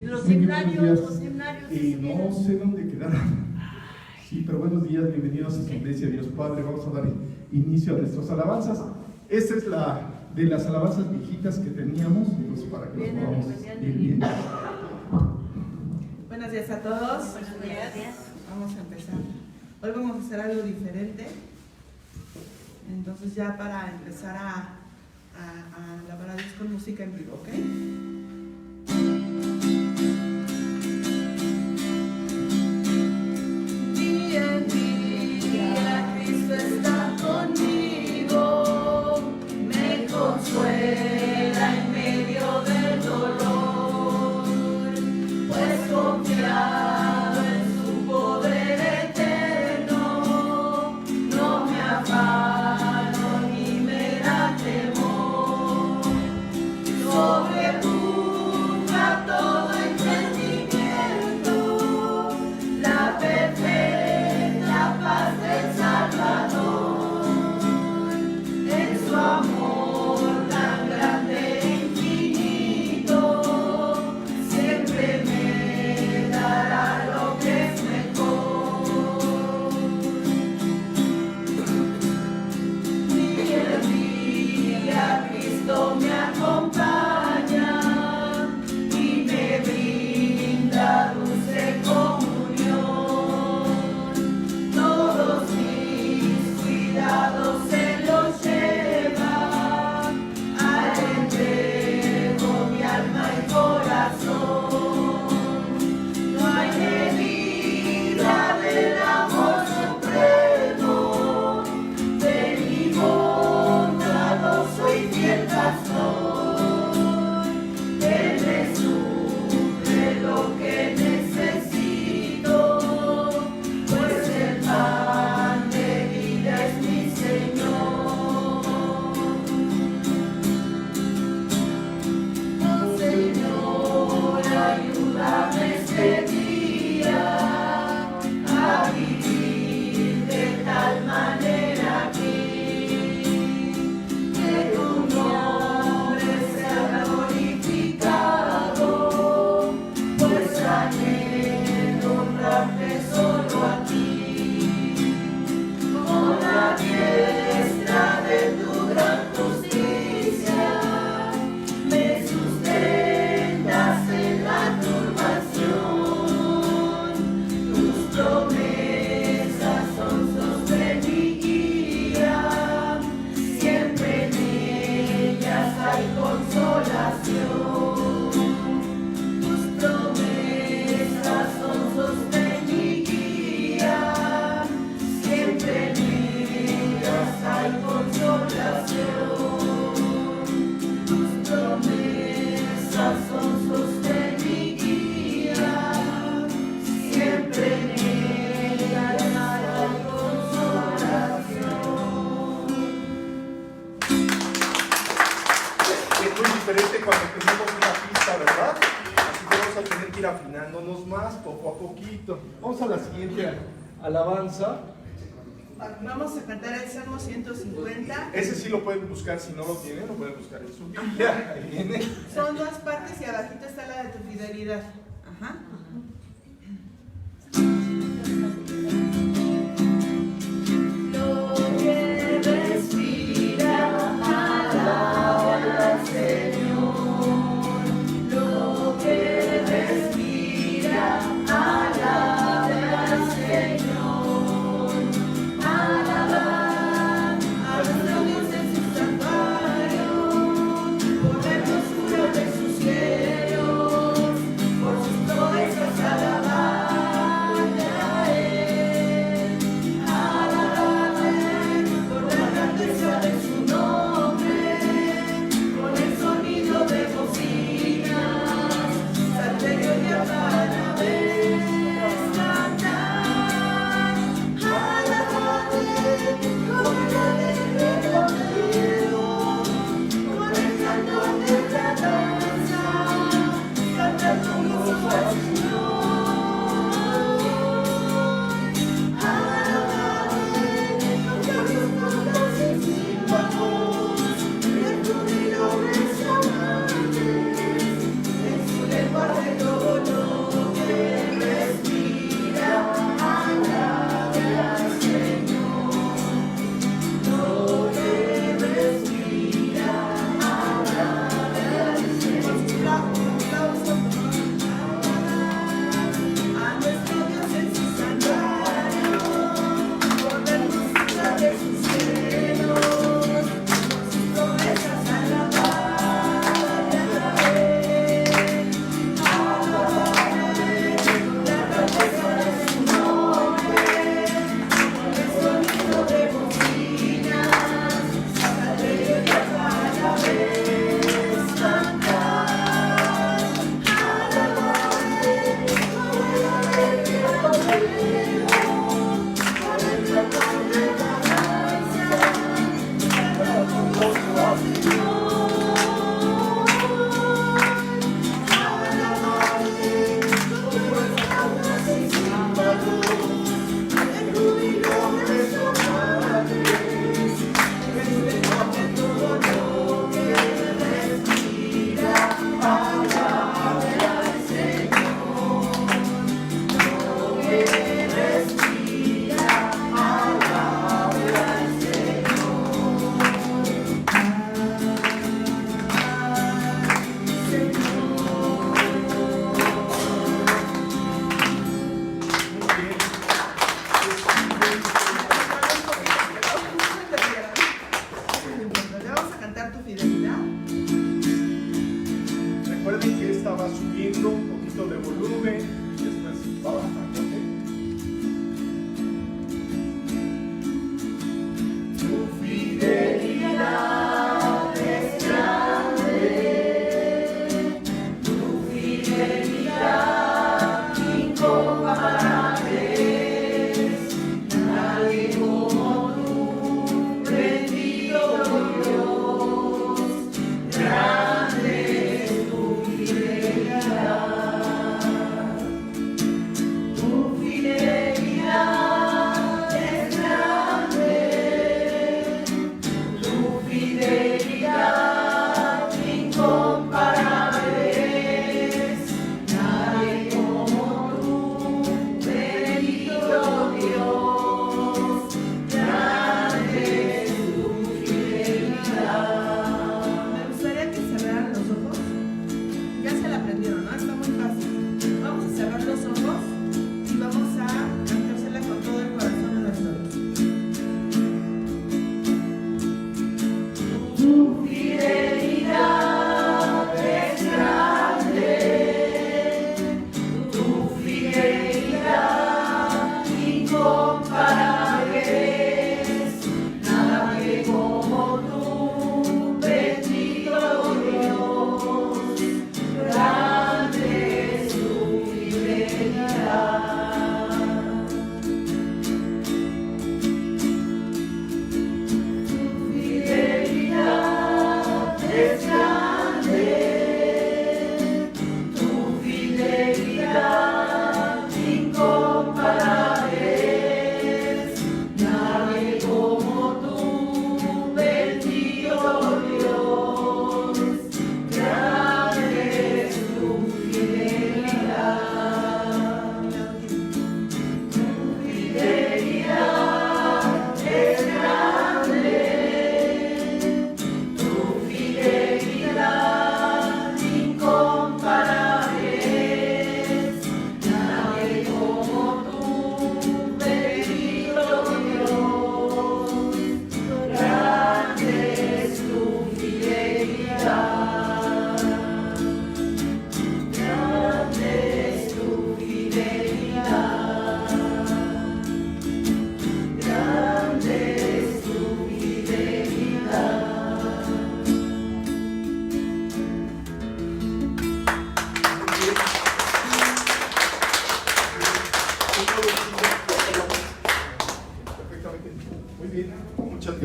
Los Muy himnarios, buenos los días. himnarios. No sé dónde quedaron. Sí, pero buenos días, bienvenidos a su iglesia, Dios Padre. Vamos a dar inicio a nuestras alabanzas. Esta es la de las alabanzas viejitas que teníamos, entonces para que nos podamos ir bien. Buenos días a todos. Buenos días. Vamos a empezar. Hoy vamos a hacer algo diferente. Entonces ya para empezar a alabar a Dios con música en vivo, ¿ok? Día en día Cristo está conmigo, me consuela en medio del dolor, pues confiado en su poder eterno, no me afano ni me da temor, sobrepuja todo entendimiento, la perfecta paz del Salvador, en su amor tan grande e infinito, siempre me dará lo que es mejor. Día en día Cristo me acompaña y me brinda dulce comunión. Todos mis cuidados se los lleva, al entrego mi alma y corazón. No hay medida del amor supremo, de mi bondadoso y fiel pastor. Él me suple lo que necesito, pues el pan de vida es mi Señor. Oh Señor, ayúdame este día a vivir de tal manera que tu nombre sea glorificado, pues anhelo honrarte solo a ti. Con la diestra de tu gran justicia me sustentas en la turbación. Tus promesas son sostén y guía, siempre en ellas hay consolación. Tus promesas son sostén y guía, siempre en ellas hay consolación. Tus promesas son sostén y guía, siempre en ellas hay consolación. Es muy diferente cuando tenemos una pista, ¿verdad? Así que vamos a tener que ir afinándonos más poco a poquito. Vamos a la siguiente alabanza. Vamos a cantar el Salmo 150. Ese sí lo pueden buscar, si no lo tienen, lo pueden buscar en su Biblia. Ahí viene. Son dos partes y abajito está la de tu fidelidad. Ajá. Lo que respira, alaba al Señor. Lo que respira, alaba al Señor. Alaba a nuestro Dios en su santuario, por la hermosura de sus cielos, por sus proezas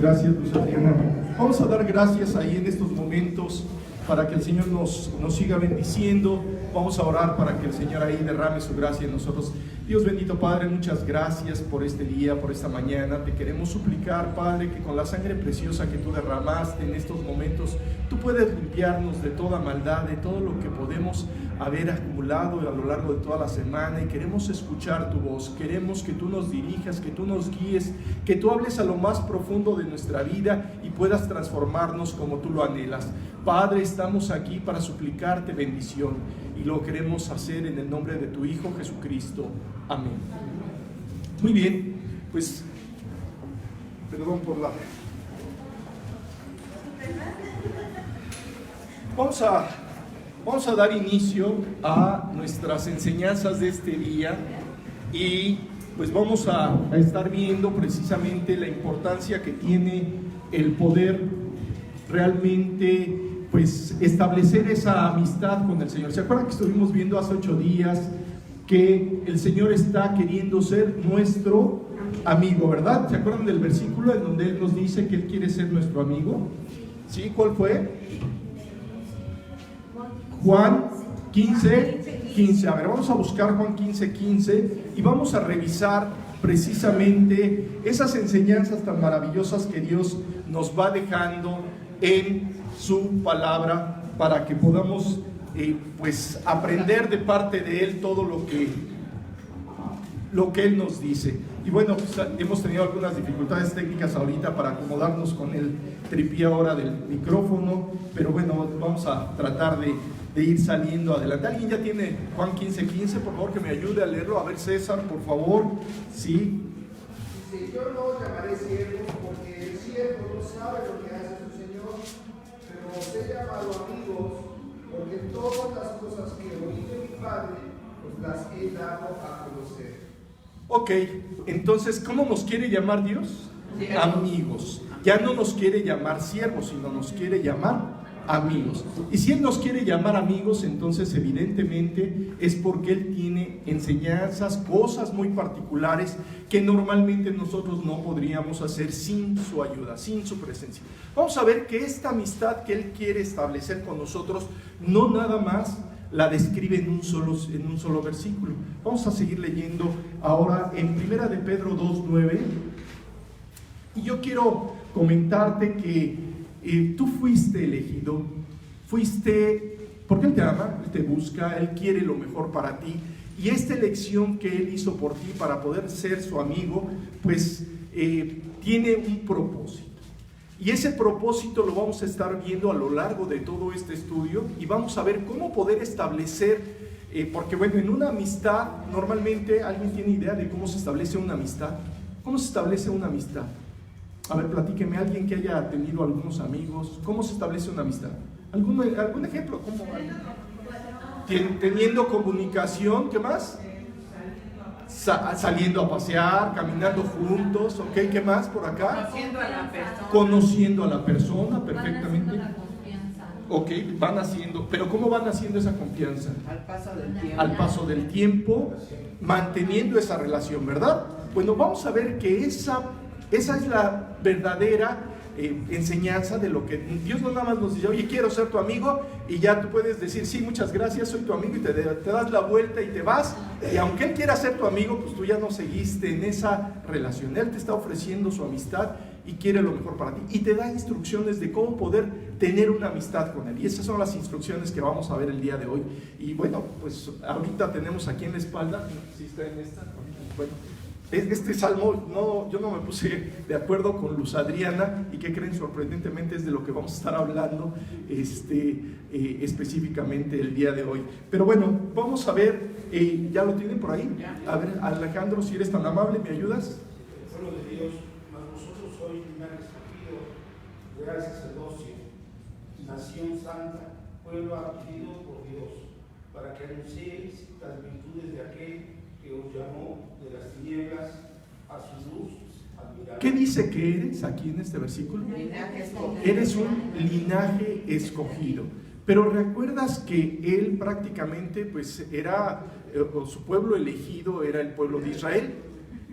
Gracias, Luz Adriana. Vamos a dar gracias ahí en estos momentos para que el Señor nos siga bendiciendo. Vamos a orar para que el Señor ahí derrame su gracia en nosotros. Dios bendito Padre, muchas gracias por este día, por esta mañana. Te queremos suplicar, Padre, que con la sangre preciosa que tú derramaste en estos momentos, tú puedes limpiarnos de toda maldad, de todo lo que podemos haber acumulado a lo largo de toda la semana, y queremos escuchar tu voz. Queremos que tú nos dirijas, que tú nos guíes, que tú hables a lo más profundo de nuestra vida y puedas transformarnos como tú lo anhelas. Padre, estamos aquí para suplicarte bendición y lo queremos hacer en el nombre de tu Hijo Jesucristo. Amén. Muy bien, pues perdón por la... Vamos a dar inicio a nuestras enseñanzas de este día y pues vamos a estar viendo precisamente la importancia que tiene el poder realmente pues establecer esa amistad con el Señor. ¿Se acuerdan que estuvimos viendo hace 8 días que el Señor está queriendo ser nuestro amigo, verdad? ¿Se acuerdan del versículo en donde Él nos dice que Él quiere ser nuestro amigo? ¿Sí? ¿Cuál fue? Juan 15:15. A ver, vamos a buscar Juan 15:15 y vamos a revisar precisamente esas enseñanzas tan maravillosas que Dios nos va dejando en su palabra para que podamos pues aprender de parte de Él todo lo que Él nos dice. Y bueno, pues, hemos tenido algunas dificultades técnicas ahorita para acomodarnos con el tripié ahora del micrófono, pero bueno, vamos a tratar de ir saliendo adelante. ¿Alguien ya tiene Juan 15:15? Por favor, que me ayude a leerlo. A ver, César, por favor. Sí. Dice: yo no os llamaré siervos, porque el siervo no sabe lo que hace su Señor, pero os he llamado amigos, porque todas las cosas que oí de mi Padre os las he dado a conocer. Ok, entonces, ¿cómo nos quiere llamar Dios? Amigos. Ya no nos quiere llamar siervos, sino nos quiere llamar amigos. Y si Él nos quiere llamar amigos, entonces evidentemente es porque Él tiene enseñanzas, cosas muy particulares que normalmente nosotros no podríamos hacer sin su ayuda, sin su presencia. Vamos a ver que esta amistad que Él quiere establecer con nosotros no nada más la describe en un solo versículo. Vamos a seguir leyendo ahora en 1 de Pedro 2:9. Y yo quiero comentarte que tú fuiste elegido, porque Él te ama, Él te busca, Él quiere lo mejor para ti, y esta elección que Él hizo por ti para poder ser su amigo, pues tiene un propósito. Y ese propósito lo vamos a estar viendo a lo largo de todo este estudio, y vamos a ver cómo poder establecer, porque bueno, en una amistad, normalmente, ¿alguien tiene idea de cómo se establece una amistad? ¿Cómo se establece una amistad? A ver, platíqueme, alguien que haya tenido algunos amigos, ¿cómo se establece una amistad? ¿Algún ejemplo? ¿Cómo? Teniendo comunicación, ¿qué más? Saliendo a pasear, caminando juntos, ¿ok? ¿Qué más por acá? Conociendo a la persona perfectamente. Van haciendo la confianza. Ok, van haciendo, pero ¿cómo van haciendo esa confianza? Al paso del tiempo. Al paso del tiempo, manteniendo esa relación, ¿verdad? Bueno, vamos a ver que esa es la verdadera enseñanza de lo que Dios no nada más nos dice: oye, quiero ser tu amigo, y ya tú puedes decir: sí, muchas gracias, soy tu amigo, y te das la vuelta y te vas, y aunque Él quiera ser tu amigo, pues tú ya no seguiste en esa relación. Él te está ofreciendo su amistad y quiere lo mejor para ti, y te da instrucciones de cómo poder tener una amistad con Él, y esas son las instrucciones que vamos a ver el día de hoy. Y bueno, pues ahorita tenemos aquí en la espalda, ¿sí está en esta? Bueno, este salmo, yo no me puse de acuerdo con Luz Adriana, y que creen, sorprendentemente es de lo que vamos a estar hablando específicamente el día de hoy. Pero bueno, vamos a ver, ¿ya lo tienen por ahí? A ver, Alejandro, si eres tan amable, ¿me ayudas? El pueblo de Dios, mas vosotros sois linaje escogido, real sacerdocio, nación santa, pueblo adquirido por Dios, para que anunciéis las virtudes de aquel que os llamó de las tinieblas a su luz admirable. ¿Qué dice que eres aquí en este versículo? Linaje escogido. Eres un linaje escogido. Pero recuerdas que él prácticamente pues era, su pueblo elegido era el pueblo de Israel,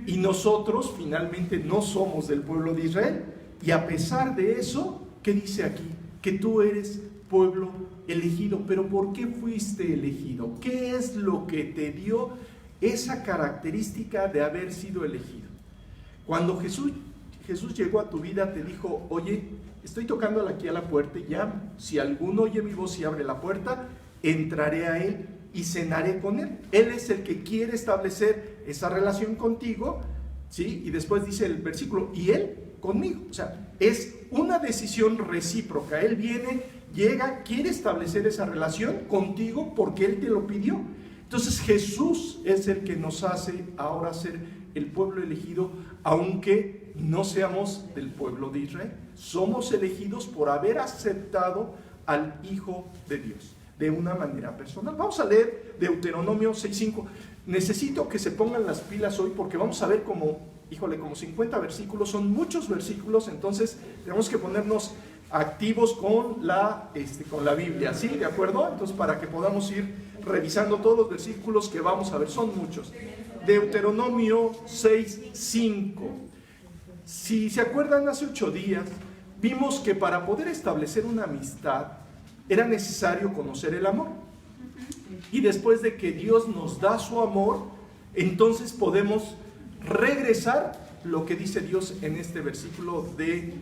y nosotros finalmente no somos del pueblo de Israel. Y a pesar de eso, ¿qué dice aquí? Que tú eres pueblo elegido. Pero ¿por qué fuiste elegido? ¿Qué es lo que te dio esa característica de haber sido elegido? Cuando Jesús llegó a tu vida, te dijo: oye, estoy tocando aquí a la puerta y llamo. Si alguno oye mi voz y abre la puerta, entraré a él y cenaré con él. Él es el que quiere establecer esa relación contigo, ¿sí? Y después dice el versículo: y él conmigo. O sea, es una decisión recíproca. Él viene, llega, quiere establecer esa relación contigo porque él te lo pidió. Entonces Jesús es el que nos hace ahora ser el pueblo elegido, aunque no seamos del pueblo de Israel. Somos elegidos por haber aceptado al Hijo de Dios de una manera personal. Vamos a leer Deuteronomio 6:5. Necesito que se pongan las pilas hoy porque vamos a ver como 50 versículos, son muchos versículos, entonces tenemos que ponernos activos con la Biblia, ¿sí? ¿De acuerdo? Entonces, para que podamos ir revisando todos los versículos que vamos a ver, son muchos. Deuteronomio 6:5. Si se acuerdan, hace 8 días vimos que para poder establecer una amistad era necesario conocer el amor. Y después de que Dios nos da su amor, entonces podemos regresar lo que dice Dios en este versículo de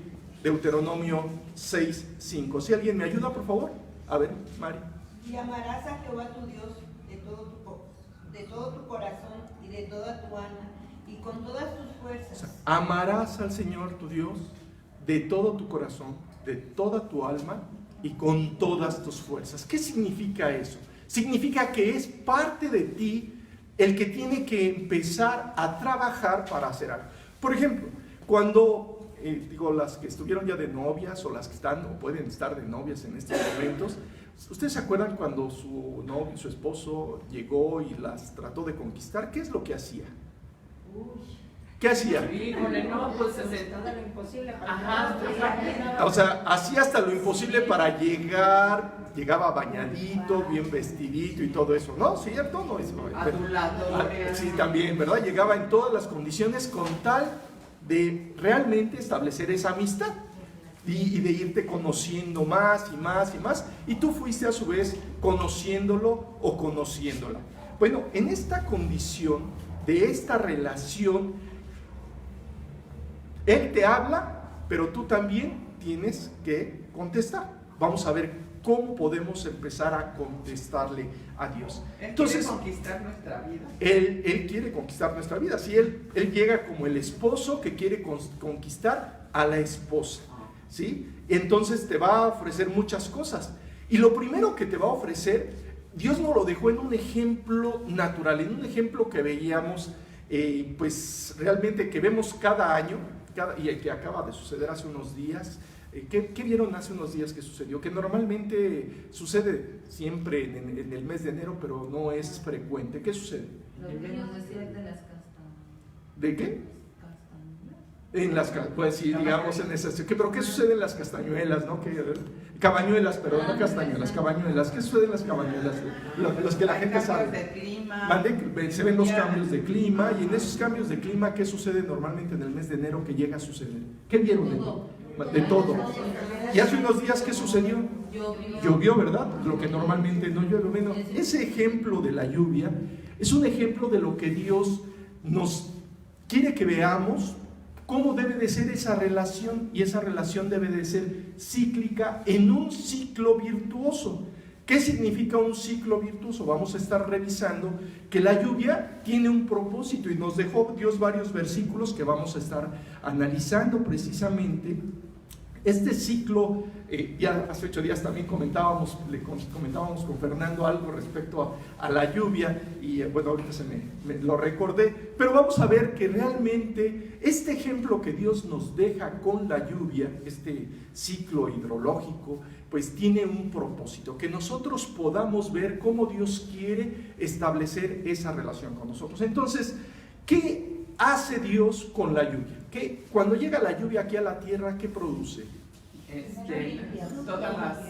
Deuteronomio 6:5. Si alguien me ayuda, por favor. A ver, Mari. Y amarás a Jehová tu Dios de todo tu corazón y de toda tu alma y con todas tus fuerzas. O sea, amarás al Señor tu Dios de todo tu corazón, de toda tu alma y con todas tus fuerzas. ¿Qué significa eso? Significa que es parte de ti el que tiene que empezar a trabajar para hacer algo. Por ejemplo, cuando las que estuvieron ya de novias o las que están o pueden estar de novias en estos momentos, ¿ustedes se acuerdan cuando su novio, su esposo llegó y las trató de conquistar? ¿Qué es lo que hacía? ¿Qué hacía? Híjole, no, pues se sentaba lo imposible para O sea, hacía hasta lo imposible para llegar. Llegaba bañadito, bien vestidito y todo eso, ¿no? ¿Cierto? No, eso, sí, también, ¿verdad? Llegaba en todas las condiciones con tal de realmente establecer esa amistad y de irte conociendo más y más y más, y tú fuiste a su vez conociéndolo o conociéndola. Bueno, en esta condición de esta relación, él te habla, pero tú también tienes que contestar. Vamos a ver cómo podemos empezar a contestarle a Dios. Entonces, quiere conquistar nuestra vida. Él quiere conquistar nuestra vida. Si él llega como el esposo que quiere conquistar a la esposa, ¿sí? Entonces te va a ofrecer muchas cosas. Y lo primero que te va a ofrecer, Dios nos lo dejó en un ejemplo natural, en un ejemplo que veíamos, pues realmente que vemos cada año, y que acaba de suceder hace unos días. ¿Qué vieron hace unos días que sucedió? Que normalmente sucede siempre en el mes de enero, pero no es frecuente. ¿Qué sucede? Los niños decían de las castañuelas. ¿De qué? En las, pues sí, digamos en esas. ¿Pero qué sucede en las castañuelas, no? Cabañuelas, perdón, no castañuelas, cabañuelas. ¿Qué sucede en las cabañuelas? Los que la gente sabe. De clima. Se ven los cambios de clima, y en esos cambios de clima, ¿qué sucede normalmente en el mes de enero que llega a suceder? ¿Qué vieron? De todo. Y hace unos días, ¿qué sucedió? Llovió, ¿verdad? Lo que normalmente no llueve. Bueno, ese ejemplo de la lluvia es un ejemplo de lo que Dios nos quiere que veamos, cómo debe de ser esa relación, y esa relación debe de ser cíclica en un ciclo virtuoso. ¿Qué significa un ciclo virtuoso? Vamos a estar revisando que la lluvia tiene un propósito, y nos dejó Dios varios versículos que vamos a estar analizando precisamente. Este ciclo, ya hace 8 días también comentábamos con Fernando algo respecto a la lluvia, y bueno, ahorita me lo recordé, pero vamos a ver que realmente este ejemplo que Dios nos deja con la lluvia, este ciclo hidrológico, pues tiene un propósito, que nosotros podamos ver cómo Dios quiere establecer esa relación con nosotros. Entonces, ¿qué hace Dios con la lluvia? Cuando llega la lluvia aquí a la tierra, ¿qué produce?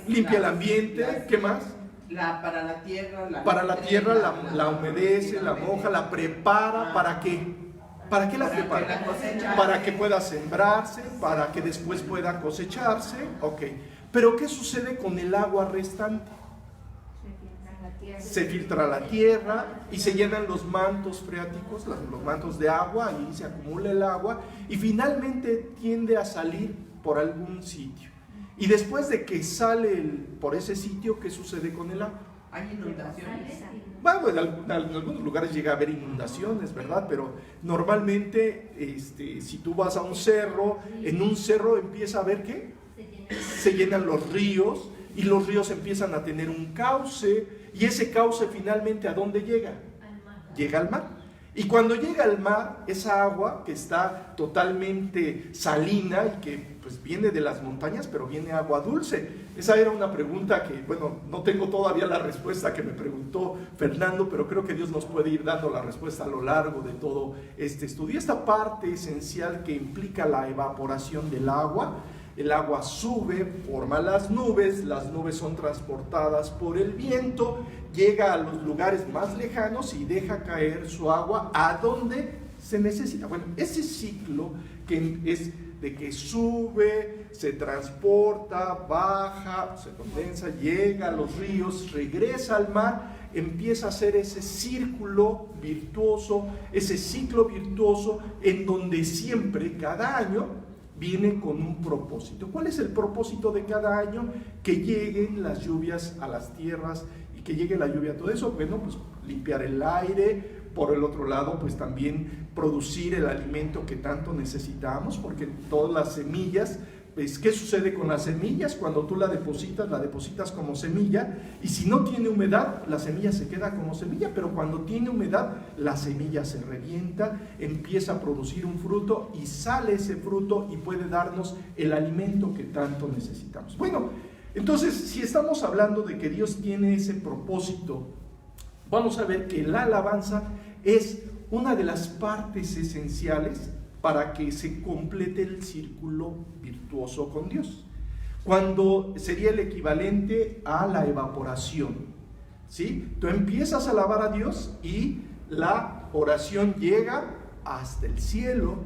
Limpia el ambiente. ¿Qué más? Para la tierra. La humedece, la moja, la prepara. ¿Para qué? ¿Para qué la Para que prepara? la cosecha. Para que pueda sembrarse, para que después pueda cosecharse. Ok. Pero ¿qué sucede con el agua restante? Se filtra la tierra y se llenan los mantos freáticos, los mantos de agua, ahí se acumula el agua y finalmente tiende a salir por algún sitio. Y después de que sale por ese sitio, ¿qué sucede con el agua? Hay inundaciones. Bueno, en algunos lugares llega a haber inundaciones, ¿verdad? Pero normalmente, si tú vas a un cerro, en un cerro empieza a haber ¿qué? Se llenan los ríos y los ríos empiezan a tener un cauce y ese cauce finalmente ¿a dónde llega? Llega al mar. Y cuando llega al mar, esa agua que está totalmente salina y que pues viene de las montañas, pero viene agua dulce. Esa era una pregunta que, bueno, no tengo todavía la respuesta que me preguntó Fernando, pero creo que Dios nos puede ir dando la respuesta a lo largo de todo este estudio. Esta parte esencial que implica la evaporación del agua. El agua sube, forma las nubes son transportadas por el viento, llega a los lugares más lejanos y deja caer su agua a donde se necesita. Bueno, ese ciclo que es de que sube, se transporta, baja, se condensa, llega a los ríos, regresa al mar, empieza a hacer ese círculo virtuoso, ese ciclo virtuoso en donde siempre, cada año, viene con un propósito. ¿Cuál es el propósito de cada año? Que lleguen las lluvias a las tierras y que llegue la lluvia a todo eso. Bueno, pues limpiar el aire, por el otro lado, pues también producir el alimento que tanto necesitamos, porque todas las semillas, pues, ¿qué sucede con las semillas? Cuando tú la depositas como semilla, y si no tiene humedad, la semilla se queda como semilla, pero cuando tiene humedad, la semilla se revienta, empieza a producir un fruto, y sale ese fruto y puede darnos el alimento que tanto necesitamos. Bueno, entonces, si estamos hablando de que Dios tiene ese propósito, vamos a ver que la alabanza es una de las partes esenciales para que se complete el círculo virtuoso con Dios. Cuando sería el equivalente a la evaporación, ¿sí? Tú empiezas a alabar a Dios y la oración llega hasta el cielo.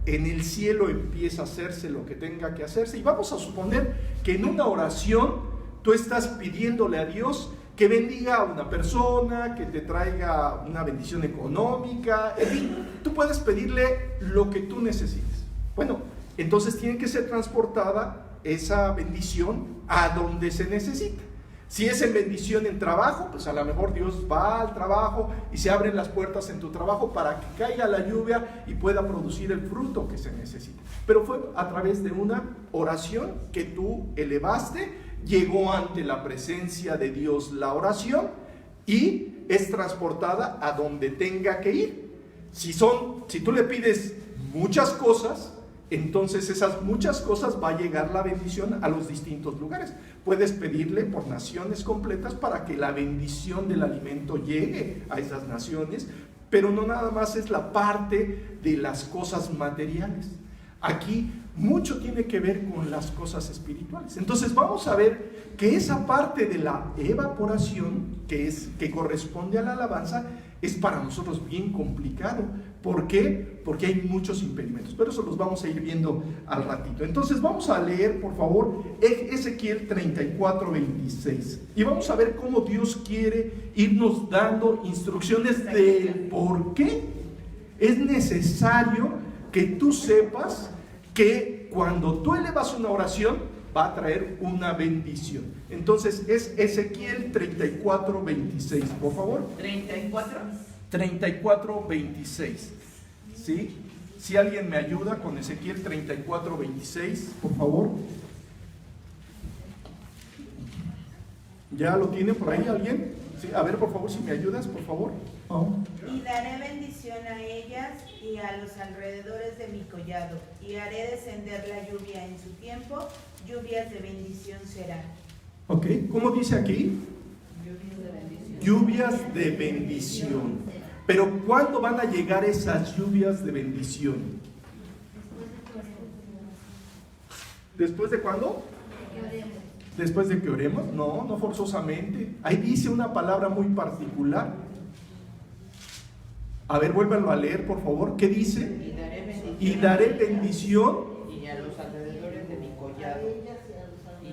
En el cielo empieza a hacerse lo que tenga que hacerse. Y vamos a suponer que en una oración tú estás pidiéndole a Dios que bendiga a una persona, que te traiga una bendición económica, en fin, tú puedes pedirle lo que tú necesites. Bueno, entonces tiene que ser transportada esa bendición a donde se necesita. Si es en bendición en trabajo, pues a lo mejor Dios va al trabajo y se abren las puertas en tu trabajo para que caiga la lluvia y pueda producir el fruto que se necesita. Pero fue a través de una oración que tú elevaste, llegó ante la presencia de Dios la oración y es transportada a donde tenga que ir. Si tú le pides muchas cosas, entonces esas muchas cosas va a llegar la bendición a los distintos lugares. Puedes pedirle por naciones completas para que la bendición del alimento llegue a esas naciones, pero no nada más es la parte de las cosas materiales. Aquí mucho tiene que ver con las cosas espirituales. Entonces vamos a ver que esa parte de la evaporación que corresponde a la alabanza es para nosotros bien complicado. ¿Por qué? Porque hay muchos impedimentos, pero eso los vamos a ir viendo al ratito. Entonces vamos a leer, por favor, Ezequiel 34:26 y vamos a ver cómo Dios quiere irnos dando instrucciones del por qué es necesario que tú sepas que cuando tú elevas una oración va a traer una bendición. Entonces es Ezequiel 34:26, por favor. 34:26. ¿Sí? Si alguien me ayuda con Ezequiel 34:26, por favor. ¿Ya lo tiene por ahí alguien? Sí, a ver, por favor, si me ayudas, por favor. Oh. Y daré bendición a ellas y a los alrededores de mi collado, y haré descender la lluvia en su tiempo, lluvias de bendición serán. Ok, ¿cómo dice aquí? Lluvias de bendición. Pero ¿cuándo van a llegar esas lluvias de bendición? ¿Después de cuándo? ¿Después de que oremos? No, no forzosamente. Ahí dice una palabra muy particular. A ver, vuélvanlo a leer, por favor. ¿Qué dice? Y daré bendición. Y a los alrededores de mi collado.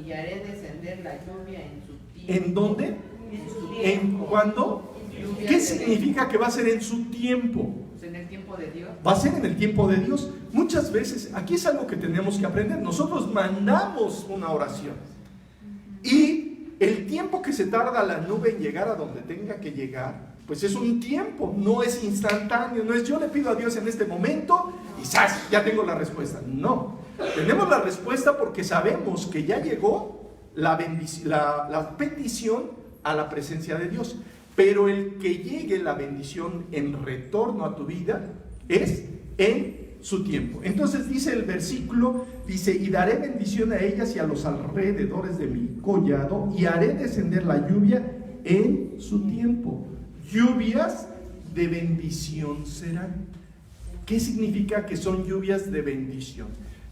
Y haré descender la lluvia en su tiempo. ¿En dónde? En su ¿En tiempo. cuándo? ¿Qué significa que va a ser en su tiempo? Pues en el tiempo de Dios. Va a ser en el tiempo de Dios. Muchas veces, aquí es algo que tenemos que aprender. Nosotros mandamos una oración. Y el tiempo que se tarda la nube en llegar a donde tenga que llegar, pues es un tiempo, no es instantáneo, no es yo le pido a Dios en este momento y ¡zas! Ya tengo la respuesta. No, tenemos la respuesta porque sabemos que ya llegó la petición a la presencia de Dios. Pero el que llegue la bendición en retorno a tu vida es en su tiempo. Entonces dice el versículo, dice, y daré bendición a ellas y a los alrededores de mi collado, y haré descender la lluvia en su tiempo. Lluvias de bendición serán. ¿Qué significa que son lluvias de bendición?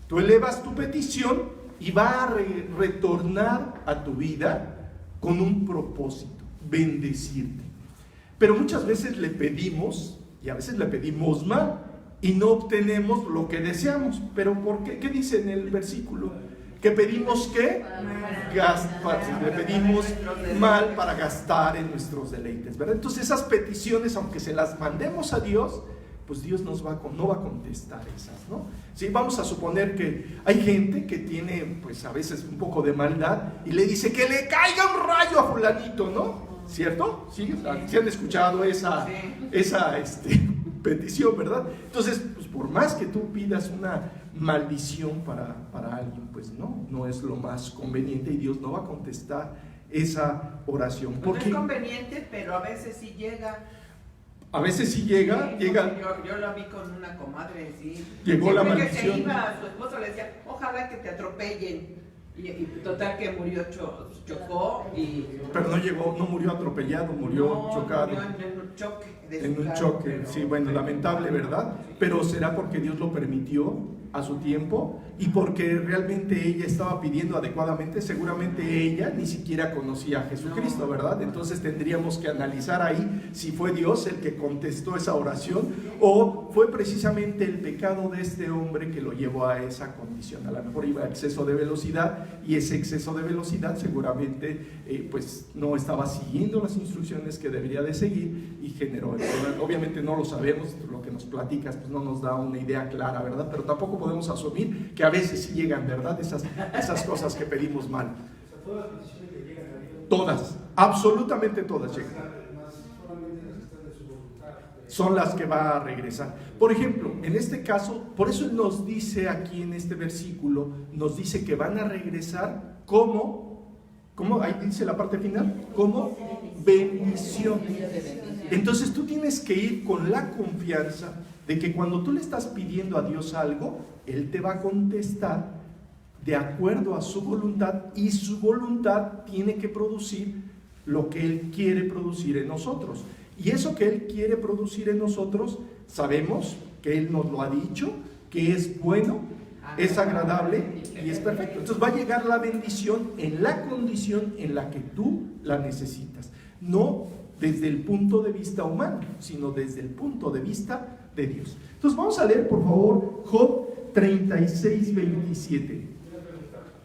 Tú elevas tu petición y va a retornar a tu vida con un propósito, bendecirte. Pero muchas veces le pedimos, y a veces le pedimos mal, y no obtenemos lo que deseamos. ¿Pero por qué? ¿Qué dice en el versículo? Que pedimos ¿qué? Le pedimos mal para gastar en nuestros deleites, ¿verdad? Entonces esas peticiones, aunque se las mandemos a Dios, pues Dios no va a contestar esas, ¿no? Sí, vamos a suponer que hay gente que tiene, pues a veces un poco de maldad y le dice que le caiga un rayo a fulanito, ¿no? ¿Cierto? ¿Sí? ¿Sí han escuchado esa petición, verdad? Entonces, pues por más que tú pidas una maldición para alguien, pues no es lo más conveniente y Dios no va a contestar esa oración. Pues Porque no es conveniente, pero a veces sí llega. a veces sí llega. Yo lo vi con una comadre, sí. Llegó la Siempre maldición. que se iba, su esposo le decía, ojalá que te atropellen. Y total que murió, chocó y... Pero no murió atropellado, murió chocado. Murió en un choque. En un choque, sí, bueno, lamentable, ¿verdad? Pero será porque Dios lo permitió a su tiempo y porque realmente ella estaba pidiendo adecuadamente. Seguramente ella ni siquiera conocía a Jesucristo, ¿verdad? Entonces tendríamos que analizar ahí si fue Dios el que contestó esa oración o fue precisamente el pecado de este hombre que lo llevó a esa condición. A lo mejor iba a exceso de velocidad y ese exceso de velocidad seguramente pues no estaba siguiendo las instrucciones que debería de seguir y generó eso. Obviamente no lo sabemos, lo que nos platicas pues no nos da una idea clara, ¿verdad? Pero tampoco podemos asumir que a veces sí llegan, ¿verdad? Esas cosas que pedimos mal. Todas las peticiones que llegan a Dios, Todas, absolutamente todas llegan. solamente las que están de su voluntad. Son las que va a regresar. Por ejemplo, en este caso, por eso Él nos dice aquí en este versículo, nos dice que van a regresar como, ahí dice la parte final, como bendición. Entonces tú tienes que ir con la confianza de que cuando tú le estás pidiendo a Dios algo, Él te va a contestar de acuerdo a su voluntad y su voluntad tiene que producir lo que Él quiere producir en nosotros. Y eso que Él quiere producir en nosotros, sabemos que Él nos lo ha dicho, que es bueno, es agradable y es perfecto. Entonces va a llegar la bendición en la condición en la que tú la necesitas. No desde el punto de vista humano, sino desde el punto de vista de Dios. Entonces vamos a leer, por favor, Job 36, 27.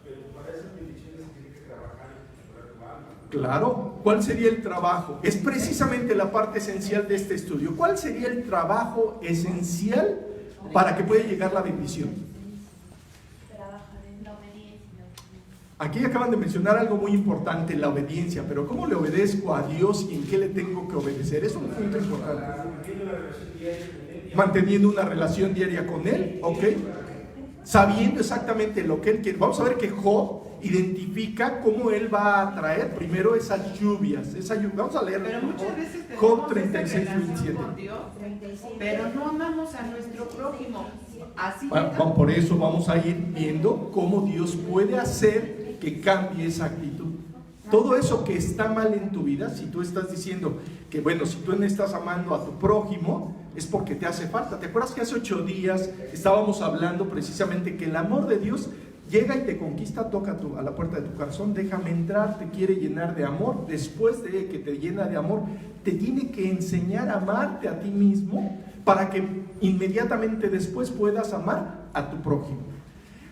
Pero para esas bendiciones se tiene que trabajar y mejorar tu alma. Claro, ¿cuál sería el trabajo? Es precisamente la parte esencial de este estudio. ¿Cuál sería el trabajo esencial para que pueda llegar la bendición? Trabajar en la obediencia. Aquí acaban de mencionar algo muy importante, la obediencia, pero ¿cómo le obedezco a Dios y en qué le tengo que obedecer? Es un punto importante. Manteniendo una relación diaria con Él, ¿ok? Sabiendo exactamente lo que Él quiere. Vamos a ver que Job identifica cómo Él va a traer primero esas lluvias. Vamos a leer Pero muchas veces Job tenemos 36, esta relación 27. con Dios, pero no amamos a nuestro prójimo. Así Bueno, por eso vamos a ir viendo cómo Dios puede hacer que cambie esa actitud. Todo eso que está mal en tu vida, si tú estás diciendo que, bueno, si tú no estás amando a tu prójimo, es porque te hace falta. ¿Te acuerdas que hace 8 días estábamos hablando precisamente que el amor de Dios llega y te conquista, toca a la puerta de tu corazón, déjame entrar, te quiere llenar de amor. Después de que te llena de amor, te tiene que enseñar a amarte a ti mismo para que inmediatamente después puedas amar a tu prójimo.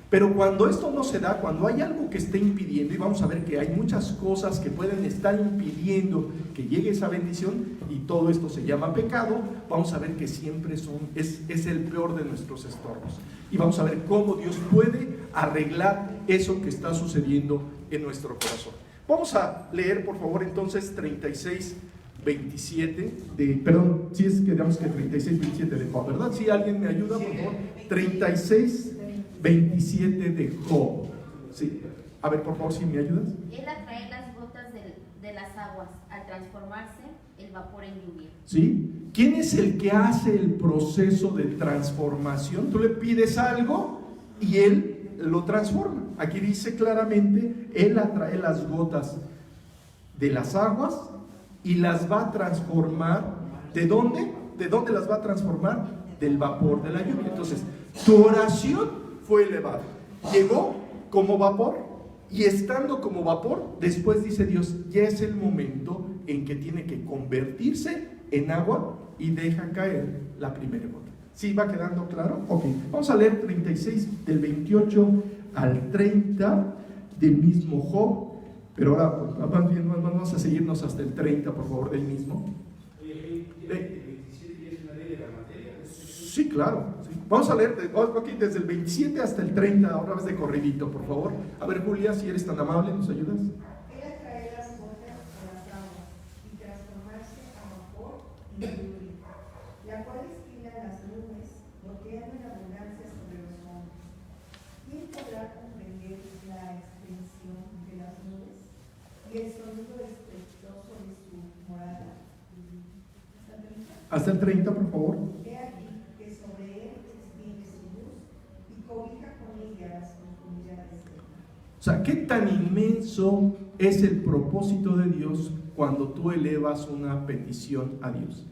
Pero cuando esto no se da, cuando hay algo que esté impidiendo, y vamos a ver que hay muchas cosas que pueden estar impidiendo que llegue esa bendición, y todo esto se llama pecado, vamos a ver que siempre es el peor de nuestros estorbos. Y vamos a ver cómo Dios puede arreglar eso que está sucediendo en nuestro corazón. Vamos a leer, por favor, entonces 36:27 Perdón, si es que digamos que 36:27 de Job, ¿verdad? Si alguien me ayuda, por favor. 36:27 de Job. Sí. A ver, por favor, si me ayudas. Él atrae las gotas de las aguas al transformarse el vapor en lluvia. ¿Sí? ¿Quién es el que hace el proceso de transformación? Tú le pides algo y Él lo transforma. Aquí dice claramente, Él atrae las gotas de las aguas y las va a transformar. ¿De dónde? ¿De dónde las va a transformar? Del vapor de la lluvia. Entonces, tu oración fue elevada. Llegó como vapor, y estando como vapor, después dice Dios, ya es el momento en que tiene que convertirse en agua y deja caer la primera gota. ¿Sí va quedando claro? Ok, vamos a leer 36 del 28 al 30 del mismo Job, pero ahora vamos a seguirnos hasta el 30, por favor, del mismo. Sí, claro. Sí. Vamos a leer desde el 27 hasta el 30, ahora vez de corridito, por favor. A ver, Julia, si eres tan amable, ¿nos ayudas? Él atrae las gotas de las aguas y transformarse a vapor y lluvia, la cual estila las nubes, bloqueando en abundancia sobre los montes. ¿Quién podrá comprender la extensión de las nubes y el sonido estrepitoso de su morada? Hasta el 30, por favor. He aquí que sobre él se extiende su luz y cobija con ella las profundidades del mar. O sea, ¿qué tan inmenso es el propósito de Dios cuando tú elevas una petición a Dios?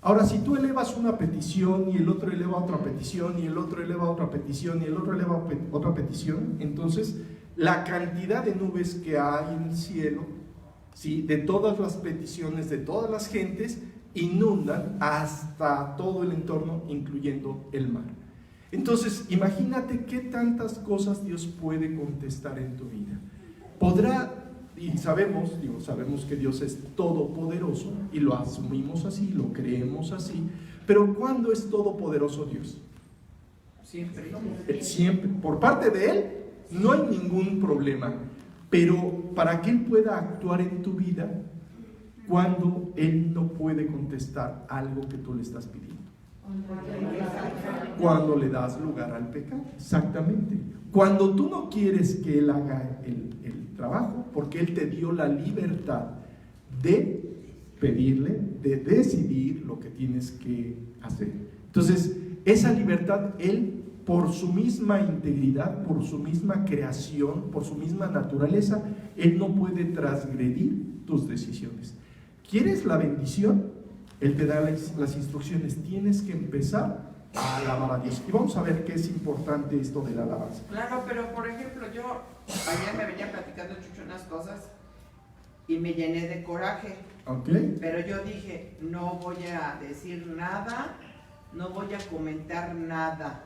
Ahora, si tú elevas una petición y el otro eleva otra petición y el otro eleva otra petición y el otro eleva otra petición, entonces la cantidad de nubes que hay en el cielo, ¿sí?, de todas las peticiones de todas las gentes, inundan hasta todo el entorno, incluyendo el mar. Entonces, imagínate qué tantas cosas Dios puede contestar en tu vida. Podrá, y sabemos que Dios es todopoderoso, y lo asumimos así, lo creemos así, pero ¿cuándo es todopoderoso Dios? Siempre. Siempre. Por parte de Él no hay ningún problema, pero para que Él pueda actuar en tu vida, cuando Él no puede contestar algo que tú le estás pidiendo. Cuando le das lugar al pecado, exactamente. Cuando tú no quieres que Él haga el trabajo, porque Él te dio la libertad de pedirle, de decidir lo que tienes que hacer. Entonces, esa libertad, Él, por su misma integridad, por su misma creación, por su misma naturaleza, Él no puede transgredir tus decisiones. ¿Quieres la bendición? Él te da las instrucciones. Tienes que empezar a alabar a Dios. Y vamos a ver qué es importante esto de la alabanza. Claro, pero por ejemplo, yo ayer me venía platicando Chucho unas cosas y me llené de coraje. ¿Ok? Pero yo dije, no voy a decir nada, no voy a comentar nada.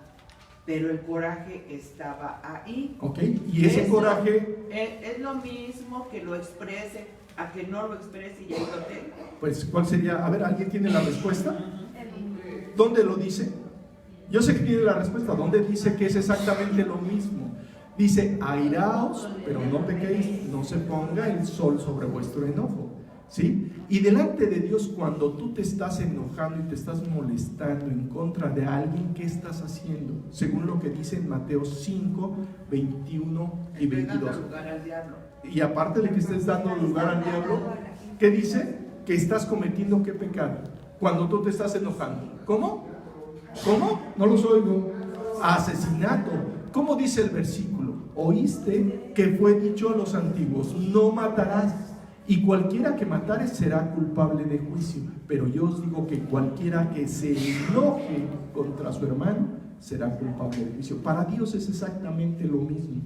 Pero el coraje estaba ahí. ¿Ok? Y ese coraje... Es lo mismo que lo exprese, a que no lo exprese y ahí lo tengo. Pues, ¿cuál sería? A ver, ¿alguien tiene la respuesta? ¿Dónde lo dice? Yo sé que tiene la respuesta. ¿Dónde dice que es exactamente lo mismo? Dice, airaos, pero no pequéis, no se ponga el sol sobre vuestro enojo. ¿Sí? Y delante de Dios, cuando tú te estás enojando y te estás molestando en contra de alguien, ¿qué estás haciendo? Según lo que dice en Mateo 5, 21 y 22. Dando lugar al diablo. Y aparte de que estés dando lugar al diablo, ¿qué dice? Que estás cometiendo ¿qué pecado? Cuando tú te estás enojando. ¿Cómo? ¿Cómo? No los oigo. Asesinato. ¿Cómo dice el versículo? Oíste que fue dicho a los antiguos, no matarás, y cualquiera que matare será culpable de juicio. Pero yo os digo que cualquiera que se enoje contra su hermano será culpable de juicio. Para Dios es exactamente lo mismo.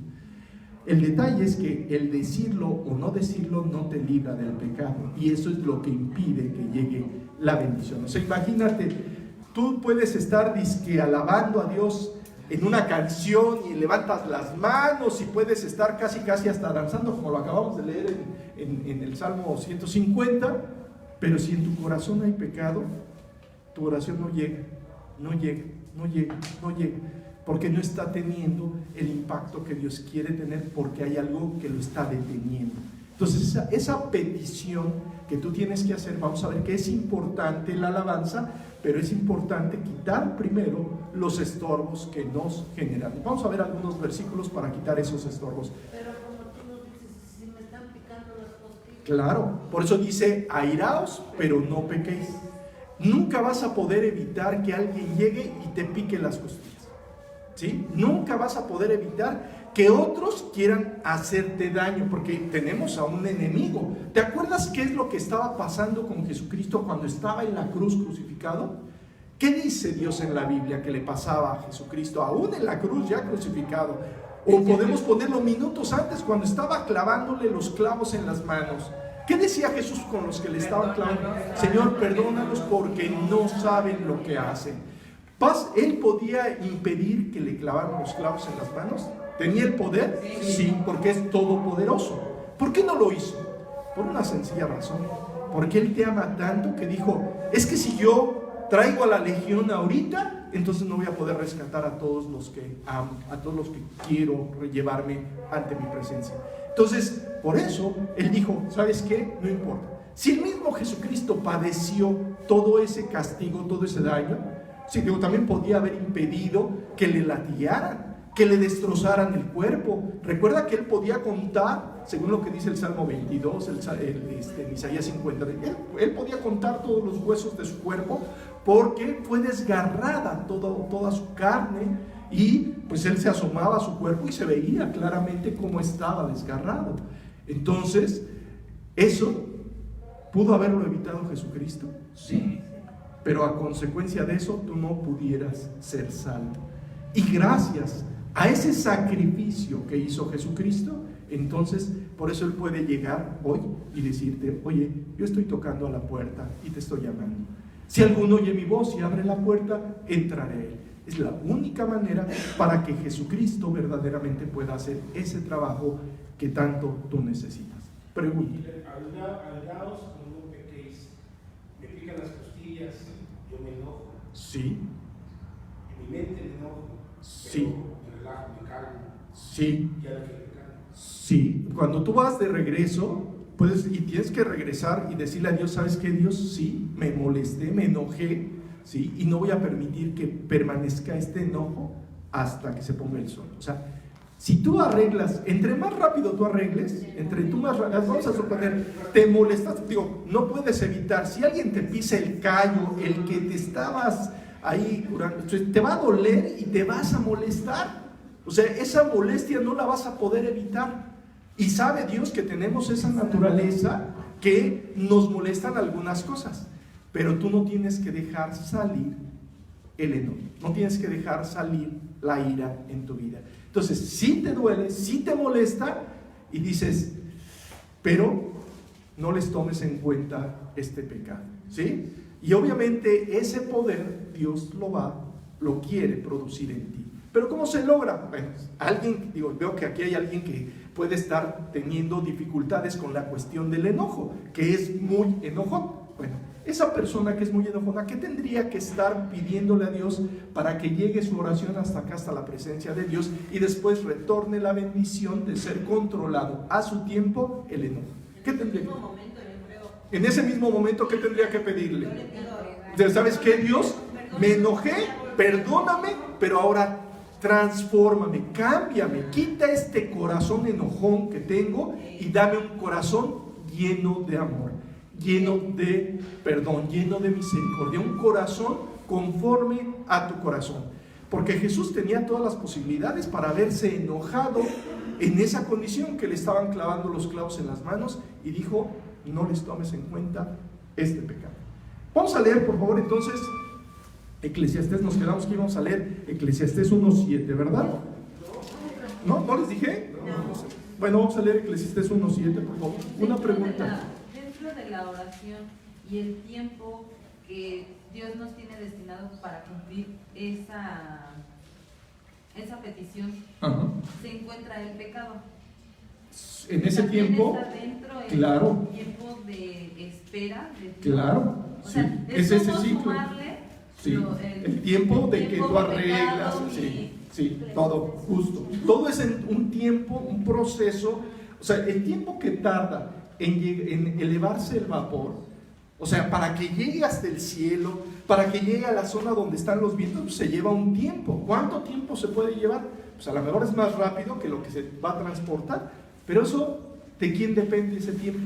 El detalle es que el decirlo o no decirlo no te libra del pecado, y eso es lo que impide que llegue la bendición. O sea, imagínate, tú puedes estar dizque alabando a Dios en una canción y levantas las manos y puedes estar casi hasta danzando, como lo acabamos de leer en el Salmo 150, pero si en tu corazón hay pecado, tu oración no llega, porque no está teniendo el impacto que Dios quiere tener, porque hay algo que lo está deteniendo. Entonces esa petición que tú tienes que hacer, vamos a ver que es importante la alabanza, pero es importante quitar primero los estorbos que nos generan. Vamos a ver algunos versículos para quitar esos estorbos. Pero como tú nos dices, si me están picando las costillas. Claro, por eso dice, airaos, pero no pequéis. Nunca vas a poder evitar que alguien llegue y te pique las costillas, ¿sí? Nunca vas a poder evitar que otros quieran hacerte daño, porque tenemos a un enemigo. ¿Te acuerdas qué es lo que estaba pasando con Jesucristo cuando estaba en la cruz crucificado? ¿Qué dice Dios en la Biblia que le pasaba a Jesucristo, aún en la cruz ya crucificado? O podemos ponerlo minutos antes, cuando estaba clavándole los clavos en las manos. ¿Qué decía Jesús con los que le estaban clavando? Señor, perdónalos porque no saben lo que hacen. ¿Él podía impedir que le clavaran los clavos en las manos? ¿Tenía el poder? Sí, porque es todopoderoso. ¿Por qué no lo hizo? Por una sencilla razón. Porque Él te ama tanto que dijo, es que si yo traigo a la legión ahorita, entonces no voy a poder rescatar a todos los que amo, a todos los que quiero llevarme ante mi presencia. Entonces, por eso Él dijo, ¿sabes qué? No importa. Si el mismo Jesucristo padeció todo ese castigo, todo ese daño, sí, digo, también podía haber impedido que le latigaran, que le destrozaran el cuerpo. Recuerda que Él podía contar, según lo que dice el Salmo 22, en Isaías 50, él podía contar todos los huesos de su cuerpo, porque fue desgarrada toda su carne, y pues Él se asomaba a su cuerpo y se veía claramente cómo estaba desgarrado. Entonces, ¿eso pudo haberlo evitado Jesucristo? Sí. Pero a consecuencia de eso, tú no pudieras ser salvo. Y gracias a ese sacrificio que hizo Jesucristo, entonces, por eso Él puede llegar hoy y decirte, oye, yo estoy tocando a la puerta y te estoy llamando. Si alguno oye mi voz y abre la puerta, entraré a Él. Es la única manera para que Jesucristo verdaderamente pueda hacer ese trabajo que tanto tú necesitas. Pregunta. Airaos, no pequéis. Me pican las costillas, yo me enojo. Sí. En mi mente me enojo. Sí. Me relajo, me calmo. Sí. Ya lo que me calmo. Sí. Cuando tú vas de regreso, y tienes que regresar y decirle a Dios, ¿sabes qué, Dios? Sí, me molesté, me enojé, ¿sí? Y no voy a permitir que permanezca este enojo hasta que se ponga el sol. O sea, si tú arreglas, entre más rápido tú arregles, vamos a suponer, te molestas, digo, no puedes evitar, si alguien te pisa el callo, el que te estabas ahí curando, te va a doler y te vas a molestar. O sea, esa molestia no la vas a poder evitar. Y sabe Dios que tenemos esa naturaleza que nos molestan algunas cosas, pero tú no tienes que dejar salir el enojo, no tienes que dejar salir la ira en tu vida. Entonces, si te duele, si te molesta, y dices, pero no les tomes en cuenta este pecado, ¿sí? Y obviamente ese poder Dios lo quiere producir en ti. Pero ¿cómo se logra? Bueno, veo que aquí hay alguien que puede estar teniendo dificultades con la cuestión del enojo, que es muy enojón. Bueno, esa persona que es muy enojona, ¿qué tendría que estar pidiéndole a Dios para que llegue su oración hasta acá, hasta la presencia de Dios, y después retorne la bendición de ser controlado a su tiempo el enojo? ¿Qué tendría que pedir? En ese mismo momento, ¿qué tendría que pedirle? ¿Sabes qué, Dios? Me enojé, perdóname, pero ahora transfórmame, cámbiame, quita este corazón enojón que tengo y dame un corazón lleno de amor, lleno de perdón, lleno de misericordia, un corazón conforme a tu corazón. Porque Jesús tenía todas las posibilidades para haberse enojado en esa condición que le estaban clavando los clavos en las manos, y dijo, no les tomes en cuenta este pecado. Vamos a leer, por favor, entonces, Eclesiastés, nos quedamos que íbamos a leer Eclesiastés 1:7, ¿verdad? ¿No les dije? No sé. Bueno, vamos a leer Eclesiastés 1:7, por favor. Una pregunta. Dentro de la oración y el tiempo que Dios nos tiene destinado para cumplir esa petición, Ajá. se encuentra el pecado. En ese También tiempo, está dentro el claro. tiempo de espera de Dios. Claro, O sí, sea, es ese como ciclo. sumarle Sí, el tiempo de que tiempo tú de arreglas, pecado sí, todo, justo. Todo es en un tiempo, un proceso, o sea, el tiempo que tarda en elevarse el vapor, o sea, para que llegue hasta el cielo, para que llegue a la zona donde están los vientos, pues se lleva un tiempo. ¿Cuánto tiempo se puede llevar? Pues a lo mejor es más rápido que lo que se va a transportar, pero eso, ¿de quién depende ese tiempo?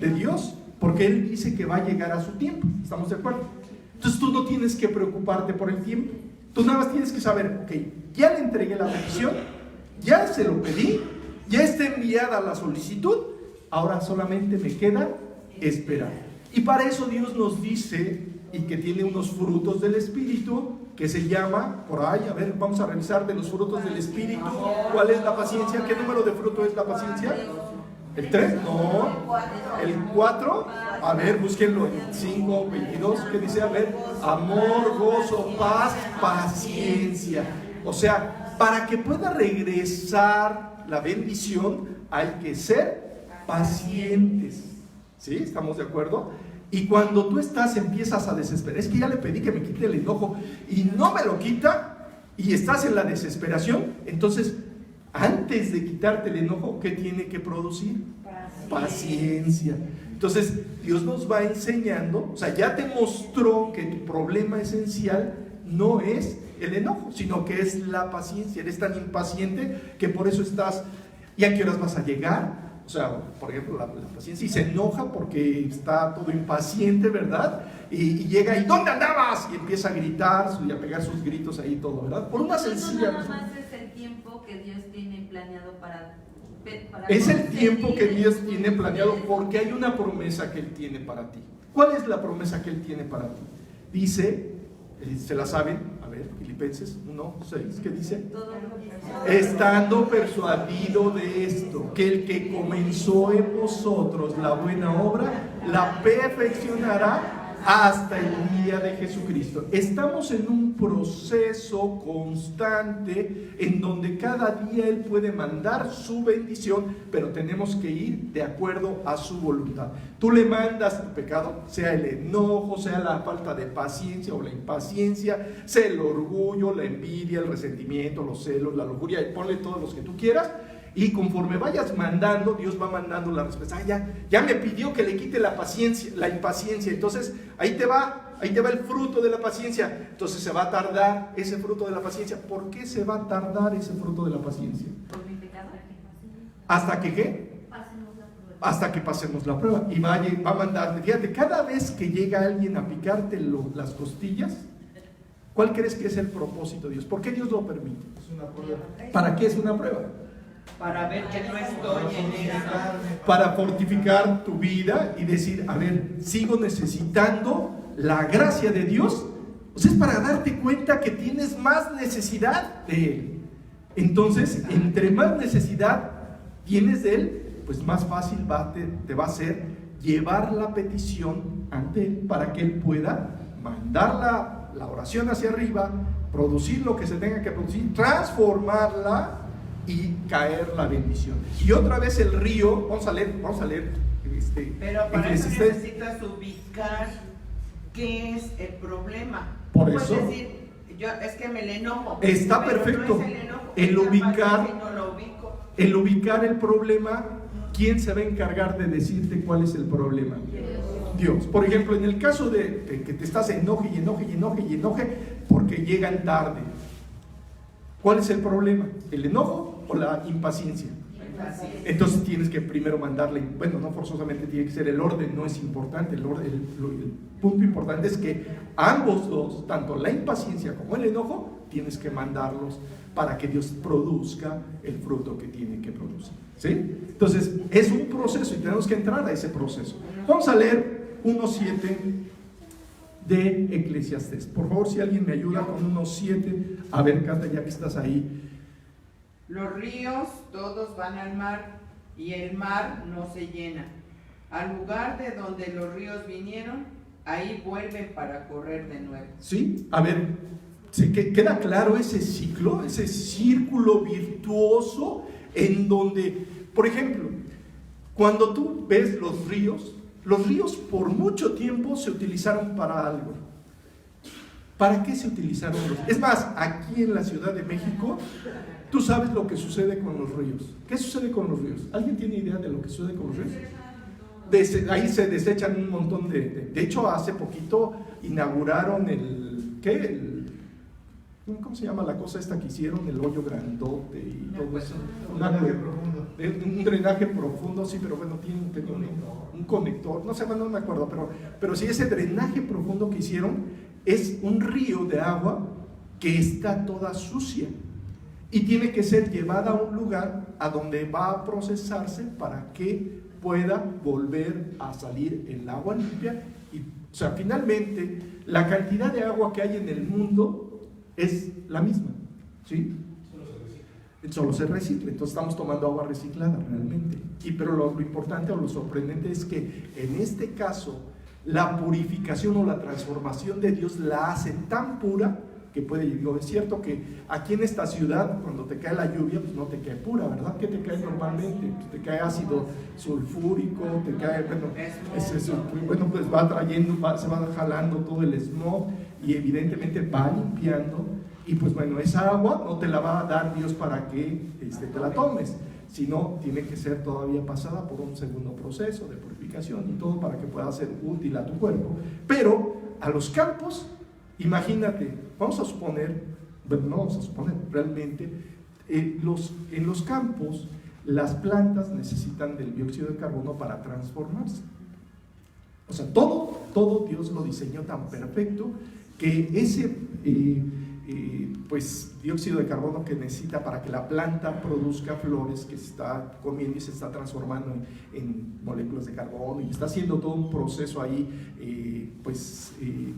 De Dios, porque Él dice que va a llegar a su tiempo, ¿estamos de acuerdo? Entonces tú no tienes que preocuparte por el tiempo, tú nada más tienes que saber, ok, ya le entregué la petición, ya se lo pedí, ya está enviada la solicitud, ahora solamente me queda esperar. Y para eso Dios nos dice, y que tiene unos frutos del Espíritu, que se llama, por ahí, a ver, vamos a revisar de los frutos del Espíritu, ¿cuál es la paciencia? ¿Qué número de fruto es la paciencia? ¿El 3? No. ¿El 4? A ver, búsquenlo en 5, 22, ¿qué dice? A ver, amor, gozo, paz, paciencia. O sea, para que pueda regresar la bendición, hay que ser pacientes. ¿Sí? ¿Estamos de acuerdo? Y cuando tú empiezas a desesperar, es que ya le pedí que me quite el enojo y no me lo quita, y estás en la desesperación, entonces, antes de quitarte el enojo, ¿qué tiene que producir? Paciencia. Entonces, Dios nos va enseñando, o sea, ya te mostró que tu problema esencial no es el enojo, sino que es la paciencia. Eres tan impaciente que por eso estás, ¿y a qué horas vas a llegar? O sea, por ejemplo, la paciencia, y se enoja porque está todo impaciente, ¿verdad? Y llega, ¿y dónde andabas? Y empieza a gritar y a pegar sus gritos ahí todo, ¿verdad? Por una sencilla nada razón. más es el tiempo que Dios tiene planeado para Es el tiempo que Dios tiene planeado porque hay una promesa que Él tiene para ti. ¿Cuál es la promesa que Él tiene para ti? Dice, ¿se la saben? A ver, Filipenses 1:6, ¿qué dice? Estando persuadido de esto, que el que comenzó en vosotros la buena obra, la perfeccionará hasta el día de Jesucristo. Estamos en un proceso constante en donde cada día Él puede mandar su bendición, pero tenemos que ir de acuerdo a su voluntad. Tú le mandas tu pecado, sea el enojo, sea la falta de paciencia o la impaciencia, sea el orgullo, la envidia, el resentimiento, los celos, la lujuria, y ponle todos los que tú quieras. Y conforme vayas mandando, Dios va mandando la respuesta. Ya me pidió que le quite la paciencia, la impaciencia. Entonces, ahí te va el fruto de la paciencia. Entonces se va a tardar ese fruto de la paciencia. ¿Por qué se va a tardar ese fruto de la paciencia? Por mi pecado. ¿Hasta que qué? Hasta que pasemos la prueba. Y va a mandarte. Fíjate, cada vez que llega alguien a picarte las costillas, ¿cuál crees que es el propósito de Dios? ¿Por qué Dios lo permite? Es una prueba. ¿Para qué es una prueba? Para ver que no estoy en eso. Para fortificar tu vida y decir, a ver, sigo necesitando la gracia de Dios. O sea, es para darte cuenta que tienes más necesidad de Él. Entonces, entre más necesidad tienes de Él, pues más fácil te va a ser llevar la petición ante Él para que Él pueda mandar la oración hacia arriba, producir lo que se tenga que producir, transformarla y caer la bendición. Y otra vez el río, vamos a leer pero para eso Eclesiastés. necesitas ubicar qué es el problema. Por Puedes eso decir, es que me le enojo. está pero perfecto. no es el enojo, El es la ubicar, paciencia y no lo ubico. el ubicar el problema, ¿quién se va a encargar de decirte cuál es el problema? Dios. Por ejemplo, en el caso de que te estás enoje porque llegan tarde, ¿cuál es el problema? ¿El enojo o la impaciencia? Entonces tienes que primero mandarle, bueno, no forzosamente tiene que ser el orden, no es importante, el punto importante es que ambos dos, tanto la impaciencia como el enojo, tienes que mandarlos para que Dios produzca el fruto que tiene que producir, ¿sí? Entonces es un proceso y tenemos que entrar a ese proceso. Vamos a leer 1:7 de Eclesiastés. Por favor, si alguien me ayuda con unos 7. A ver, Cata, ya que estás ahí. Los ríos todos van al mar y el mar no se llena. Al lugar de donde los ríos vinieron, ahí vuelven para correr de nuevo. ¿Sí? A ver, ¿queda claro ese ciclo, ese círculo virtuoso en donde, por ejemplo, cuando tú ves los ríos por mucho tiempo se utilizaron para algo? ¿Para qué se utilizaron los ríos? Es más, aquí en la Ciudad de México, tú sabes lo que sucede con los ríos. ¿Qué sucede con los ríos? ¿Alguien tiene idea de lo que sucede con los ríos? Ahí se desechan un montón de hecho, hace poquito inauguraron ¿cómo se llama la cosa esta que hicieron? El hoyo grandote y todo eso. Un drenaje profundo, sí, pero bueno, tiene un conector, no sé, no me acuerdo, pero sí, ese drenaje profundo que hicieron es un río de agua que está toda sucia y tiene que ser llevada a un lugar a donde va a procesarse para que pueda volver a salir el agua limpia. Y, o sea, finalmente la cantidad de agua que hay en el mundo es la misma, ¿sí? Solo se recicla. Entonces estamos tomando agua reciclada realmente. Pero lo importante o lo sorprendente es que en este caso la purificación o la transformación de Dios la hace tan pura que puede llegar. Es cierto que aquí en esta ciudad, cuando te cae la lluvia, pues no te cae pura, ¿verdad? ¿Qué te cae normalmente? Pues te cae ácido sulfúrico, te cae, pues va trayendo, se va jalando todo el smog y evidentemente va limpiando. Y pues bueno, esa agua no te la va a dar Dios para que te la tomes, sino tiene que ser todavía pasada por un segundo proceso de purificación y todo para que pueda ser útil a tu cuerpo. Pero a los campos, imagínate, vamos a suponer, bueno, no vamos a suponer, realmente en los campos las plantas necesitan del dióxido de carbono para transformarse. O sea, todo Dios lo diseñó tan perfecto que ese pues dióxido de carbono que necesita para que la planta produzca flores, que se está comiendo y se está transformando en moléculas de carbono y está haciendo todo un proceso ahí,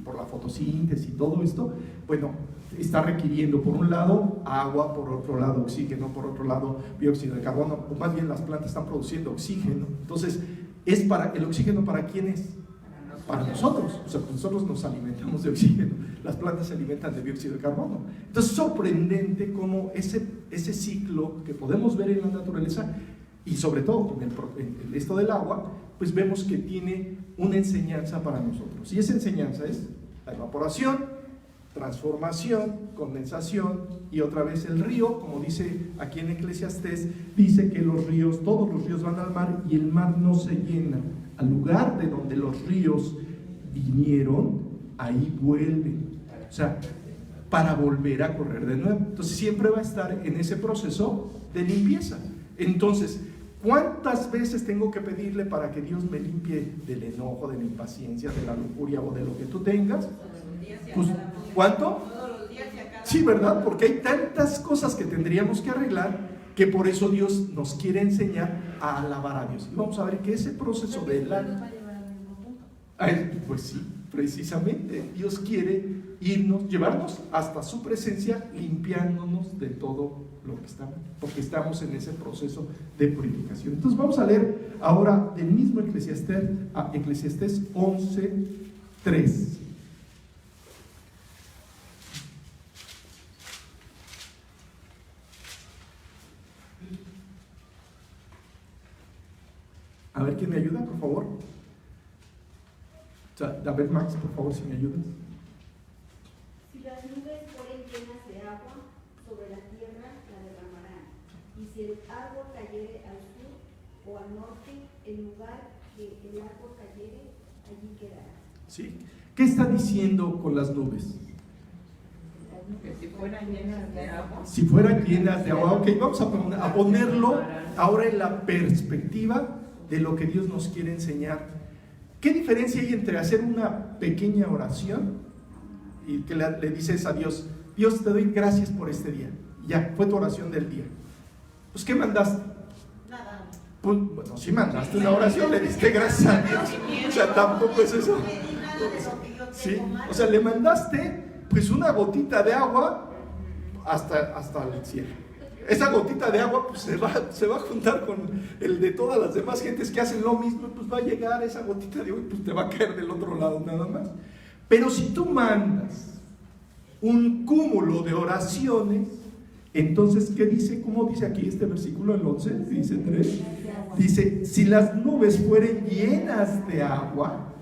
por la fotosíntesis y todo esto, bueno, está requiriendo por un lado agua, por otro lado oxígeno, por otro lado dióxido de carbono, o más bien las plantas están produciendo oxígeno. Entonces, ¿el oxígeno para quién es? Para nosotros. O sea, nosotros nos alimentamos de oxígeno, las plantas se alimentan de dióxido de carbono. Entonces es sorprendente cómo ese ciclo que podemos ver en la naturaleza, y sobre todo con esto del agua, pues vemos que tiene una enseñanza para nosotros. Y esa enseñanza es la evaporación, transformación, condensación y otra vez el río, como dice aquí en Eclesiastés, dice que todos los ríos van al mar y el mar no se llena. Al lugar de donde los ríos vinieron, ahí vuelven. O sea, para volver a correr de nuevo. Entonces siempre va a estar en ese proceso de limpieza. Entonces, ¿cuántas veces tengo que pedirle para que Dios me limpie del enojo, de la impaciencia, de la lujuria o de lo que tú tengas? Pues, ¿cuánto? Sí, ¿verdad? Porque hay tantas cosas que tendríamos que arreglar, que por eso Dios nos quiere enseñar a alabar a Dios. Y vamos a ver que ese proceso de pues sí, precisamente Dios quiere llevarnos hasta su presencia, limpiándonos de todo lo que estamos, porque estamos en ese proceso de purificación. Entonces vamos a leer ahora del mismo Eclesiastés 11:3. A ver, ¿quién me ayuda, por favor? A ver, Max, por favor, si me ayudas. Si las nubes fueren llenas de agua, sobre la tierra la derramarán. Y si el árbol cayere al sur o al norte, el lugar que el árbol cayere, allí quedará. ¿Sí? ¿Qué está diciendo con las nubes? Que si fueran llenas de agua. Si fueran llenas de agua. Ok, vamos a ponerlo ahora en la perspectiva de lo que Dios nos quiere enseñar. ¿Qué diferencia hay entre hacer una pequeña oración y que le dices a Dios, Dios, te doy gracias por este día? Ya, fue tu oración del día. Pues, ¿qué mandaste? Nada. Pues, bueno, sí mandaste una oración, le diste gracias a Dios. O sea, tampoco es eso. No pedí nada de lo que yo ¿sí? O sea, le mandaste pues una gotita de agua hasta el cielo. Esa gotita de agua pues se va a juntar con el de todas las demás gentes que hacen lo mismo, pues va a llegar esa gotita de agua y pues te va a caer del otro lado nada más. Pero si tú mandas un cúmulo de oraciones, entonces, ¿qué dice? ¿Cómo dice aquí este versículo, el 11? Dice 3. Dice, si las nubes fueren llenas de agua,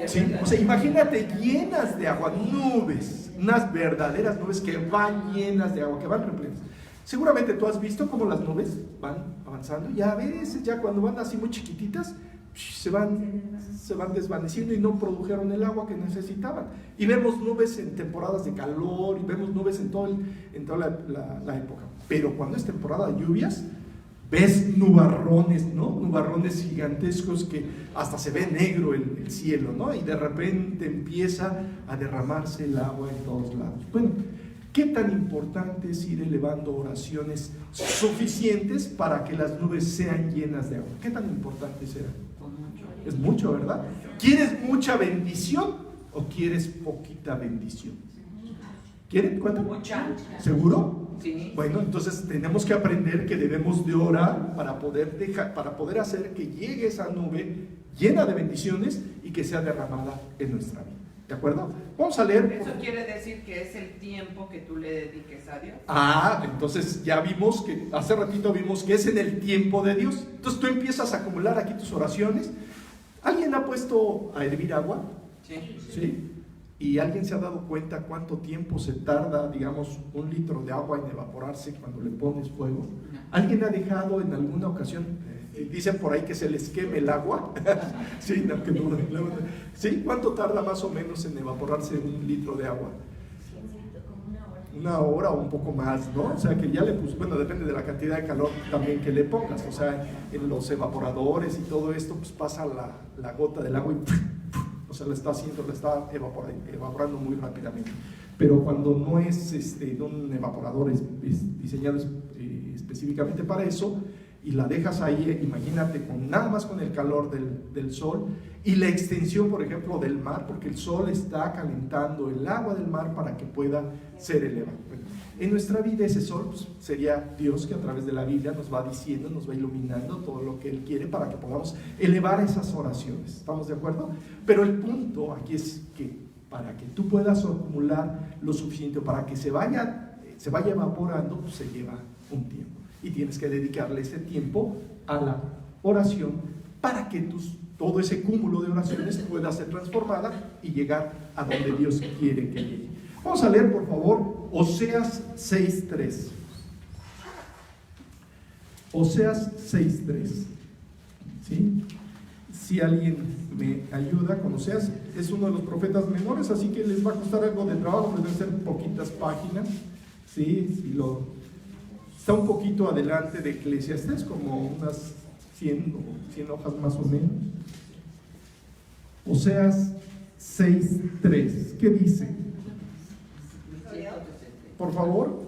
¿sí? O sea, imagínate llenas de agua, nubes, unas verdaderas nubes que van llenas de agua, que van repletas. Seguramente tú has visto cómo las nubes van avanzando y a veces ya cuando van así muy chiquititas, se van desvaneciendo y no produjeron el agua que necesitaban. Y vemos nubes en temporadas de calor y vemos nubes en toda la época. Pero cuando es temporada de lluvias, ves nubarrones, ¿no? Nubarrones gigantescos que hasta se ve negro el cielo, ¿no? Y de repente empieza a derramarse el agua en todos lados. Bueno, ¿qué tan importante es ir elevando oraciones suficientes para que las nubes sean llenas de agua? ¿Qué tan importante será? Es mucho, ¿verdad? ¿Quieres mucha bendición o quieres poquita bendición? ¿Quieren? ¿Cuánto? Mucha. ¿Seguro? Sí. Bueno, entonces tenemos que aprender que debemos de orar para poder hacer que llegue esa nube llena de bendiciones y que sea derramada en nuestra vida. ¿De acuerdo? Vamos a leer. Eso quiere decir que es el tiempo que tú le dediques a Dios. Entonces ya vimos que, hace ratito vimos que es en el tiempo de Dios. Entonces tú empiezas a acumular aquí tus oraciones. ¿Alguien ha puesto a hervir agua? Sí. ¿Y alguien se ha dado cuenta cuánto tiempo se tarda, digamos, 1 litro de agua en evaporarse cuando le pones fuego? ¿Alguien ha dejado en alguna ocasión, dicen por ahí que se les queme el agua? Sí, no, que no, ¿sí? ¿Cuánto tarda más o menos en evaporarse 1 litro de agua? 1 hora o un poco más, ¿no? O sea que ya le puse, bueno, depende de la cantidad de calor también que le pongas. O sea, en los evaporadores y todo esto, pues pasa la gota del agua y o sea, la está evaporando muy rápidamente. Pero cuando no es un evaporador diseñado específicamente para eso, y la dejas ahí, imagínate, nada más con el calor del sol y la extensión, por ejemplo, del mar, porque el sol está calentando el agua del mar para que pueda ser elevado. Bueno, en nuestra vida ese sol pues, sería Dios, que a través de la Biblia nos va diciendo, nos va iluminando todo lo que Él quiere para que podamos elevar esas oraciones. ¿Estamos de acuerdo? Pero el punto aquí es que para que tú puedas acumular lo suficiente, para que se vaya evaporando, pues se lleva un tiempo. Y tienes que dedicarle ese tiempo a la oración para que todo ese cúmulo de oraciones pueda ser transformada y llegar a donde Dios quiere que llegue. Vamos a leer, por favor, Oseas 6:3. Oseas 6:3. ¿Sí? Si alguien me ayuda con Oseas, es uno de los profetas menores, así que les va a costar algo de trabajo, deben ser poquitas páginas. ¿Sí? Está un poquito adelante de Eclesiastés, como unas 100 hojas más o menos. Oseas 6:3. ¿Qué dice? Por favor.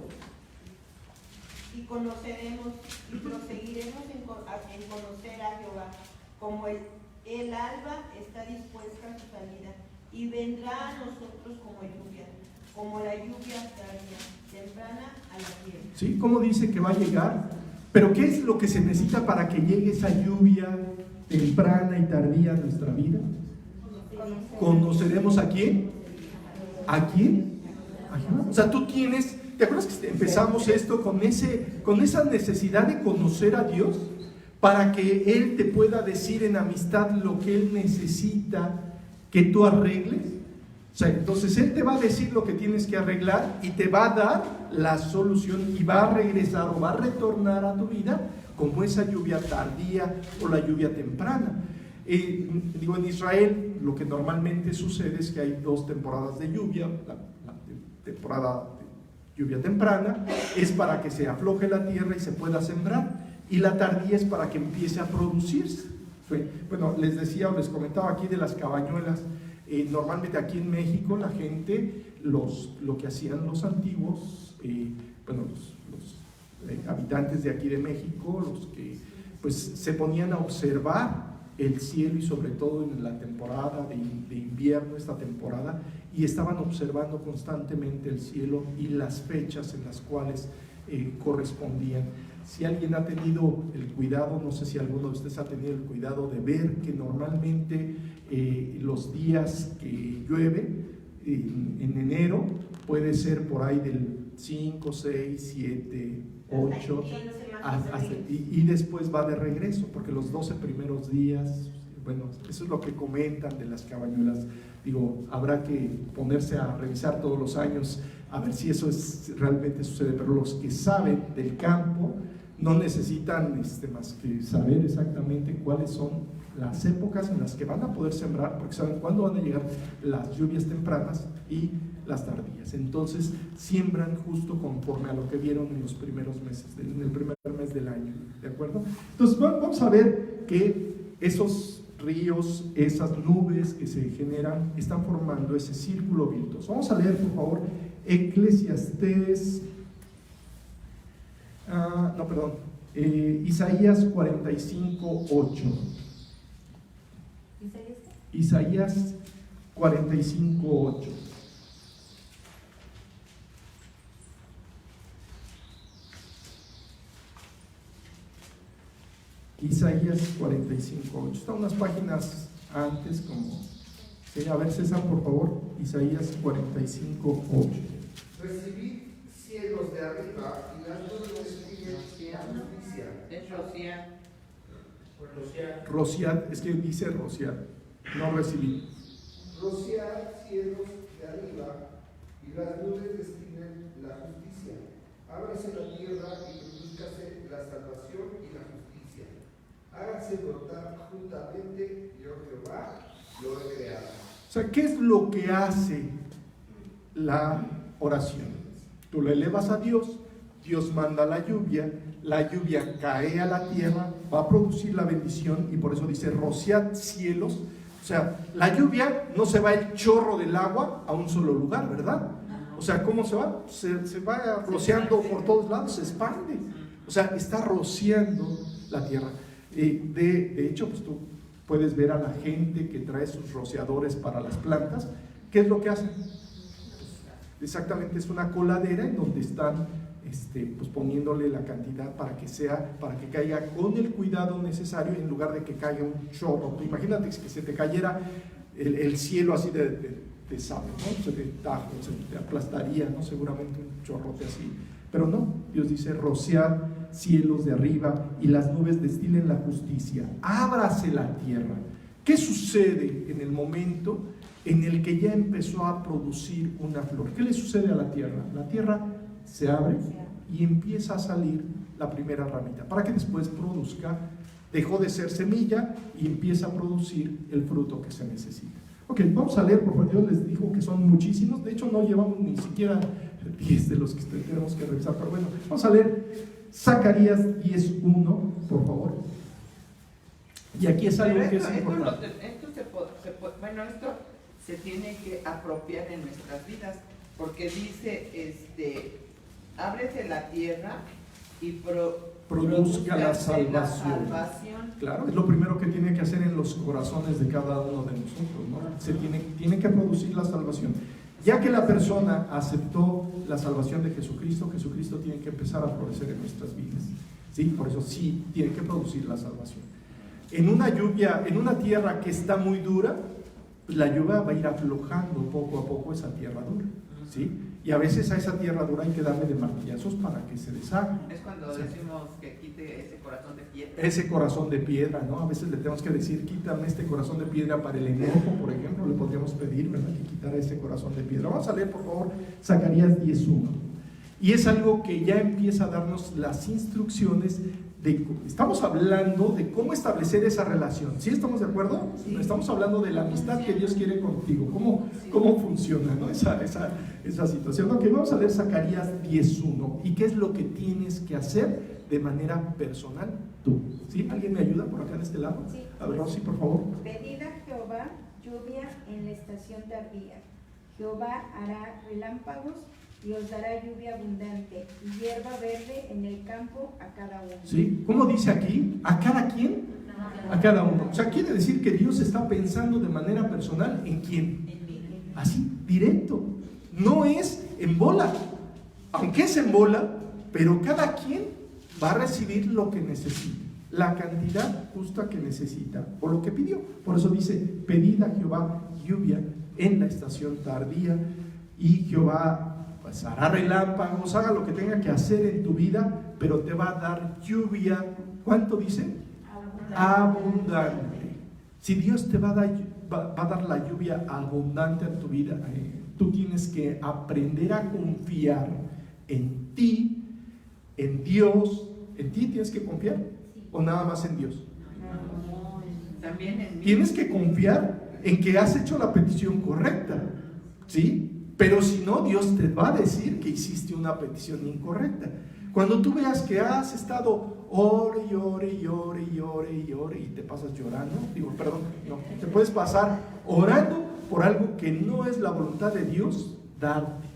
Y conoceremos y proseguiremos en conocer a Jehová, como el alba está dispuesta a su salida, y vendrá a nosotros como la lluvia tardía, temprana a la tierra. ¿Sí? ¿Cómo dice que va a llegar? Pero ¿qué es lo que se necesita para que llegue esa lluvia temprana y tardía a nuestra vida? ¿Conoceremos a quién? ¿A quién? Ajá. O sea, tú tienes, ¿te acuerdas que empezamos esto con esa necesidad de conocer a Dios? Para que Él te pueda decir en amistad lo que Él necesita que tú arregles. O sea, entonces Él te va a decir lo que tienes que arreglar y te va a dar la solución y va a regresar o va a retornar a tu vida como esa lluvia tardía o la lluvia temprana. En Israel lo que normalmente sucede es que hay 2 temporadas de lluvia. La temporada de lluvia temprana es para que se afloje la tierra y se pueda sembrar, y la tardía es para que empiece a producirse. Bueno, les comentaba aquí de las cabañuelas. Normalmente aquí en México la gente, lo que hacían los antiguos, los habitantes de aquí de México, los que pues se ponían a observar el cielo y sobre todo en la temporada de invierno, esta temporada, y estaban observando constantemente el cielo y las fechas en las cuales correspondían. Si alguien ha tenido el cuidado, no sé si alguno de ustedes ha tenido el cuidado de ver que normalmente los días que llueve en enero puede ser por ahí del 5, 6, 7, 8 y después va de regreso, porque los 12 primeros días, bueno, eso es lo que comentan de las cabañuelas. Digo, habrá que ponerse a revisar todos los años a ver si eso realmente sucede, pero los que saben del campo no necesitan más que saber exactamente cuáles son las épocas en las que van a poder sembrar, porque saben cuándo van a llegar las lluvias tempranas y las tardías. Entonces siembran justo conforme a lo que vieron en los primeros meses, en el primer mes del año, ¿de acuerdo? Entonces vamos a ver que esos ríos, esas nubes que se generan, están formando ese círculo virtuoso. Vamos a leer, por favor, Eclesiastés, Isaías 45:8. Isaías 45:8. Isaías 45:8. Está unas páginas antes, como. Sí, a ver, César, por favor. Isaías 45:8. Recibid cielos de arriba y las nubes de justicia. Es rociar. Rociar, es que dice rociar, no recibir. Rociar cielos de arriba y las nubes destinen la justicia. Ábrase la tierra y produzcase la salvación y la justicia. Háganse brotar juntamente, yo Jehová lo he creado. O sea, ¿qué es lo que hace la oración? Tú le elevas a Dios, Dios manda la lluvia cae a la tierra, va a producir la bendición, y por eso dice rociad cielos. O sea, la lluvia no se va el chorro del agua a un solo lugar, ¿verdad? O sea, ¿cómo se va? Se va rociando por todos lados, se expande. O sea, está rociando la tierra. De hecho, pues tú puedes ver a la gente que trae sus rociadores para las plantas. ¿Qué es lo que hacen? Exactamente, es una coladera en donde están pues poniéndole la cantidad para que caiga con el cuidado necesario, en lugar de que caiga un chorro. Imagínate que se te cayera el cielo así de sapo, ¿no? Se te aplastaría, ¿no? Seguramente un chorrote así. Pero no, Dios dice rociar cielos de arriba y las nubes destilen la justicia. Ábrase la tierra. ¿Qué sucede en el momento en el que ya empezó a producir una flor? ¿Qué le sucede a la tierra? La tierra se abre y empieza a salir la primera ramita, para que después produzca, dejó de ser semilla y empieza a producir el fruto que se necesita. Ok, vamos a leer, por favor. Dios les dijo que son muchísimos, de hecho no llevamos ni siquiera 10 de los que tenemos que revisar, pero bueno, vamos a leer Zacarías 10:1, por favor. Y aquí es algo que es importante. Esto se tiene que apropiar en nuestras vidas, porque dice, ábrese la tierra y produzca la salvación. Claro, es lo primero que tiene que hacer en los corazones de cada uno de nosotros, ¿no? Tiene que producir la salvación. Ya que la persona aceptó la salvación de Jesucristo, Jesucristo tiene que empezar a florecer en nuestras vidas. ¿Sí? Por eso sí, tiene que producir la salvación. En una lluvia, en una tierra que está muy dura, pues la lluvia va a ir aflojando poco a poco esa tierra dura, ¿sí? Y a veces a esa tierra dura hay que darle de martillazos para que se deshaga. Es cuando decimos que quite ese corazón de piedra. Ese corazón de piedra, ¿no? A veces le tenemos que decir, quítame este corazón de piedra para el enojo, por ejemplo, le podríamos pedir, ¿verdad?, que quitara ese corazón de piedra. Vamos a leer, por favor, Zacarías 10:1. Y es algo que ya empieza a darnos las instrucciones estamos hablando de cómo establecer esa relación. ¿Sí estamos de acuerdo? Sí. Estamos hablando de la amistad que Dios quiere contigo, cómo funciona, ¿no? esa situación. Ok, vamos a leer Zacarías 10:1. ¿Y qué es lo que tienes que hacer de manera personal tú? ¿Sí? ¿Alguien me ayuda por acá en este lado? Sí. A ver, Rosy, por favor. Pedid a Jehová lluvia en la estación tardía. Jehová hará relámpagos y os dará lluvia abundante y hierba verde en el campo a cada uno. ¿Sí? ¿Cómo dice aquí? ¿A cada quién? A cada uno. O sea, quiere decir que Dios está pensando de manera personal en quién. Así, directo. No es en bola. Aunque es en bola, pero cada quien va a recibir lo que necesita, la cantidad justa que necesita o lo que pidió. Por eso dice: pedid a Jehová lluvia en la estación tardía, y Jehová pues hará relámpagos, haga lo que tenga que hacer en tu vida, pero te va a dar lluvia. ¿Cuánto dice? Abundante. Si Dios te va a dar la lluvia abundante en tu vida, tú tienes que aprender a confiar en ti, en Dios. ¿En ti tienes que confiar? ¿O nada más en Dios? También en mí. Tienes que confiar en que has hecho la petición correcta, ¿sí? Pero si no, Dios te va a decir que hiciste una petición incorrecta. Cuando tú veas que has estado ore y ore y ore y ore y ore y te pasas llorando, te puedes pasar orando por algo que no es la voluntad de Dios darte.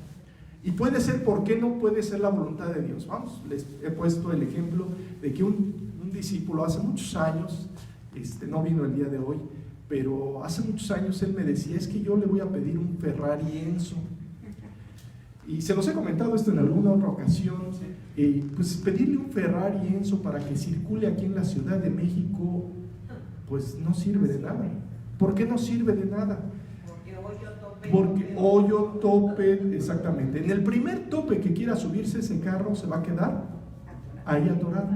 Y puede ser, ¿por qué no puede ser la voluntad de Dios? Vamos, les he puesto el ejemplo de que un discípulo hace muchos años, no vino el día de hoy, pero hace muchos años él me decía: es que yo le voy a pedir un Ferrari Enzo. Y se los he comentado esto en alguna otra ocasión. Pues pedirle un Ferrari Enzo para que circule aquí en la Ciudad de México, pues no sirve de nada. ¿Por qué no sirve de nada? Porque hoyo, tope, exactamente. En el primer tope que quiera subirse ese carro se va a quedar ahí atorado,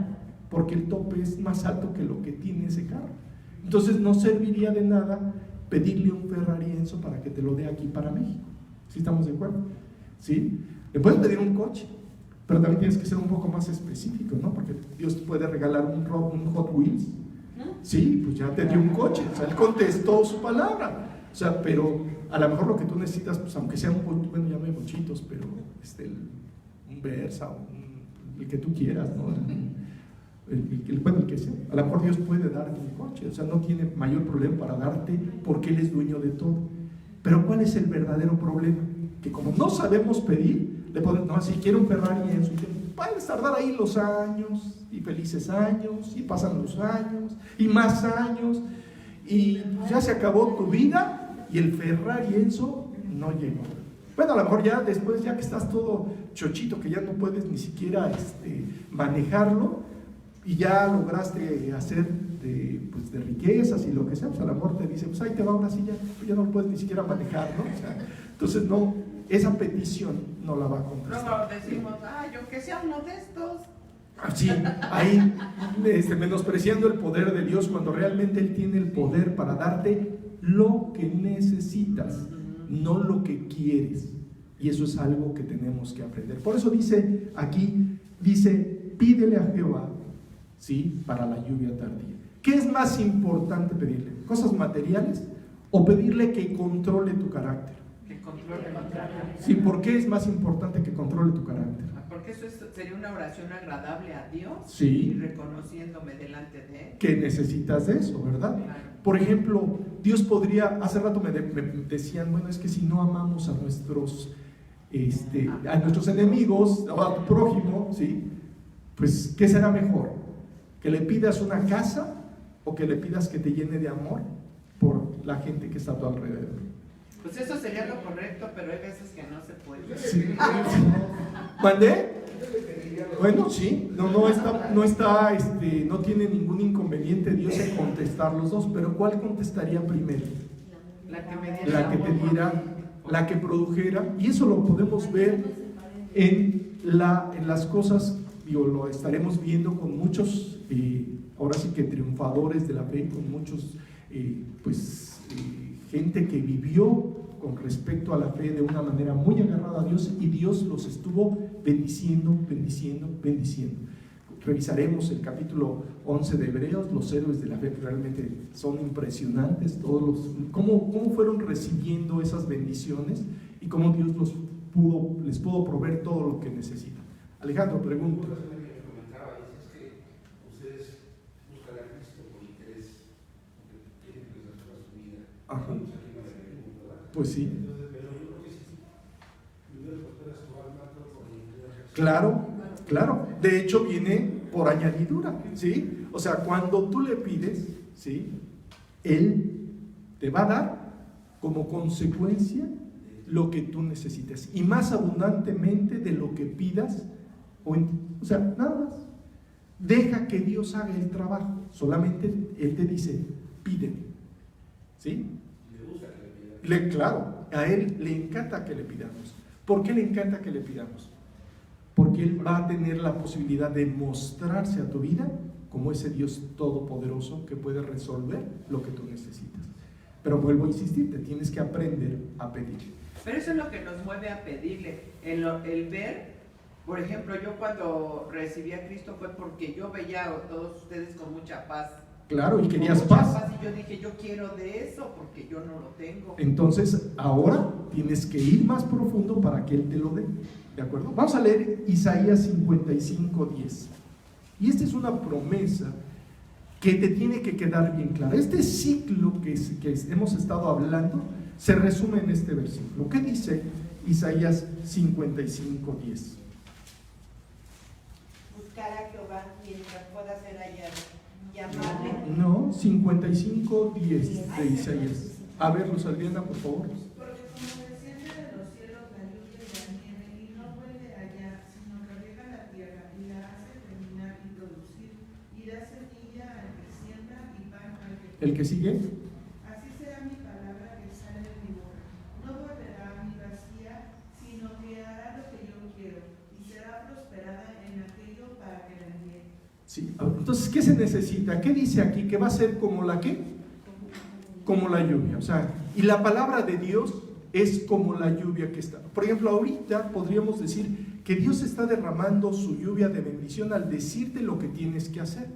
porque el tope es más alto que lo que tiene ese carro. Entonces no serviría de nada pedirle un Ferrari Enzo para que te lo dé aquí para México. ¿Sí estamos de acuerdo? ¿Sí? Le puedes pedir un coche, pero también tienes que ser un poco más específico, ¿no? Porque Dios te puede regalar un Hot Wheels. Sí, pues ya te dio un coche. O sea, Él contestó su palabra. O sea, pero a lo mejor lo que tú necesitas, pues aunque sea bueno, ya no hay muchitos, pero un Versa o el que tú quieras, ¿no? El que sea. A lo mejor Dios puede darte un coche, o sea, no tiene mayor problema para darte, porque Él es dueño de todo. Pero ¿cuál es el verdadero problema? Que como no sabemos pedir, le podemos, no, si quiero un Ferrari en su tiempo, puedes tardar ahí los años, y felices años, y pasan los años, y más años, y ya se acabó tu vida, y el Ferrari Enzo no llegó. Bueno, a lo mejor ya después, ya que estás todo chochito, que ya no puedes ni siquiera manejarlo, y ya lograste hacer de riquezas y lo que sea, pues a lo mejor te dice: pues ahí te va, ahora sí ya no puedes ni siquiera manejar, ¿no? O sea, entonces no, esa petición no la va a contestar. Luego decimos: yo que sea uno de estos. Sí, ahí menospreciando el poder de Dios, cuando realmente Él tiene el poder para darte lo que necesitas, no lo que quieres. Y eso es algo que tenemos que aprender. Por eso dice aquí, pídele a Jehová, ¿sí?, para la lluvia tardía. ¿Qué es más importante pedirle? ¿Cosas materiales o pedirle que controle tu carácter? Que controle mi carácter. Sí, ¿por qué es más importante que controle tu carácter? Porque eso sería una oración agradable a Dios. Sí. Y reconociéndome delante de Él. Que necesitas de eso, ¿verdad? Claro. Por ejemplo, Dios podría, hace rato me decían, bueno, es que si no amamos a nuestros enemigos, o a tu prójimo, ¿sí?, pues ¿qué será mejor? ¿Que le pidas una casa o que le pidas que te llene de amor por la gente que está a tu alrededor? Pues eso sería lo correcto, pero hay veces que no se puede. Sí. ¿Mandé? Bueno, sí, no tiene ningún inconveniente Dios en contestar los dos, pero ¿cuál contestaría primero? La que me diera, la que te diera, la que produjera. Y eso lo podemos ver en las cosas, lo estaremos viendo con muchos, ahora sí que triunfadores de la fe, con muchos, gente que vivió con respecto a la fe de una manera muy agarrada a Dios, y Dios los estuvo bendiciendo. Revisaremos el capítulo 11 de Hebreos, los héroes de la fe, realmente son impresionantes, cómo fueron recibiendo esas bendiciones y cómo Dios les pudo proveer todo lo que necesitan. Alejandro, pregunta. Ajá. Pues sí. Pero yo creo que sí, primero prospera su alma Claro, claro. De hecho, viene por añadidura, ¿sí? O sea, cuando tú le pides, ¿sí? Él te va a dar como consecuencia lo que tú necesites y más abundantemente de lo que pidas. O sea, nada más. Deja que Dios haga el trabajo. Solamente Él te dice, pide. ¿Sí? Le gusta que le pidan. Claro, a Él le encanta que le pidamos. ¿Por qué le encanta que le pidamos? Porque Él va a tener la posibilidad de mostrarse a tu vida como ese Dios todopoderoso que puede resolver lo que tú necesitas. Pero vuelvo a insistir, te tienes que aprender a pedir. Pero eso es lo que nos mueve a pedirle, el ver. Por ejemplo, yo cuando recibí a Cristo fue porque yo veía a todos ustedes con mucha paz. Claro, y Con querías mucha paz. Y yo dije, yo quiero de eso porque yo no lo tengo. Entonces, ahora tienes que ir más profundo para que Él te lo dé. ¿De acuerdo? Vamos a leer Isaías 55:10. Y esta es una promesa que te tiene que quedar bien clara. Este ciclo que hemos estado hablando se resume en este versículo. ¿Qué dice Isaías 55:10? Buscar a Jehová mientras pueda ser hallado, llamarle. No, 55:10 de Isaías. A ver, Luz Adriana, por favor. Porque como desciende de los cielos la lluvia y la nieve, y no vuelve allá, sino que riega la tierra, y la hace germinar y producir, y da semilla al que siembra y pan al que come. ¿El que sigue? Así será mi palabra que sale de mi boca. No volverá a mi vacía, sino que hará lo que yo quiero, y será prosperada en aquello para que la envíe. Sí. Entonces, ¿qué se necesita? ¿Qué dice aquí? ¿Que va a ser como la qué? Como la lluvia. O sea, y la palabra de Dios es como la lluvia que está. Por ejemplo, ahorita podríamos decir que Dios está derramando su lluvia de bendición al decirte lo que tienes que hacer.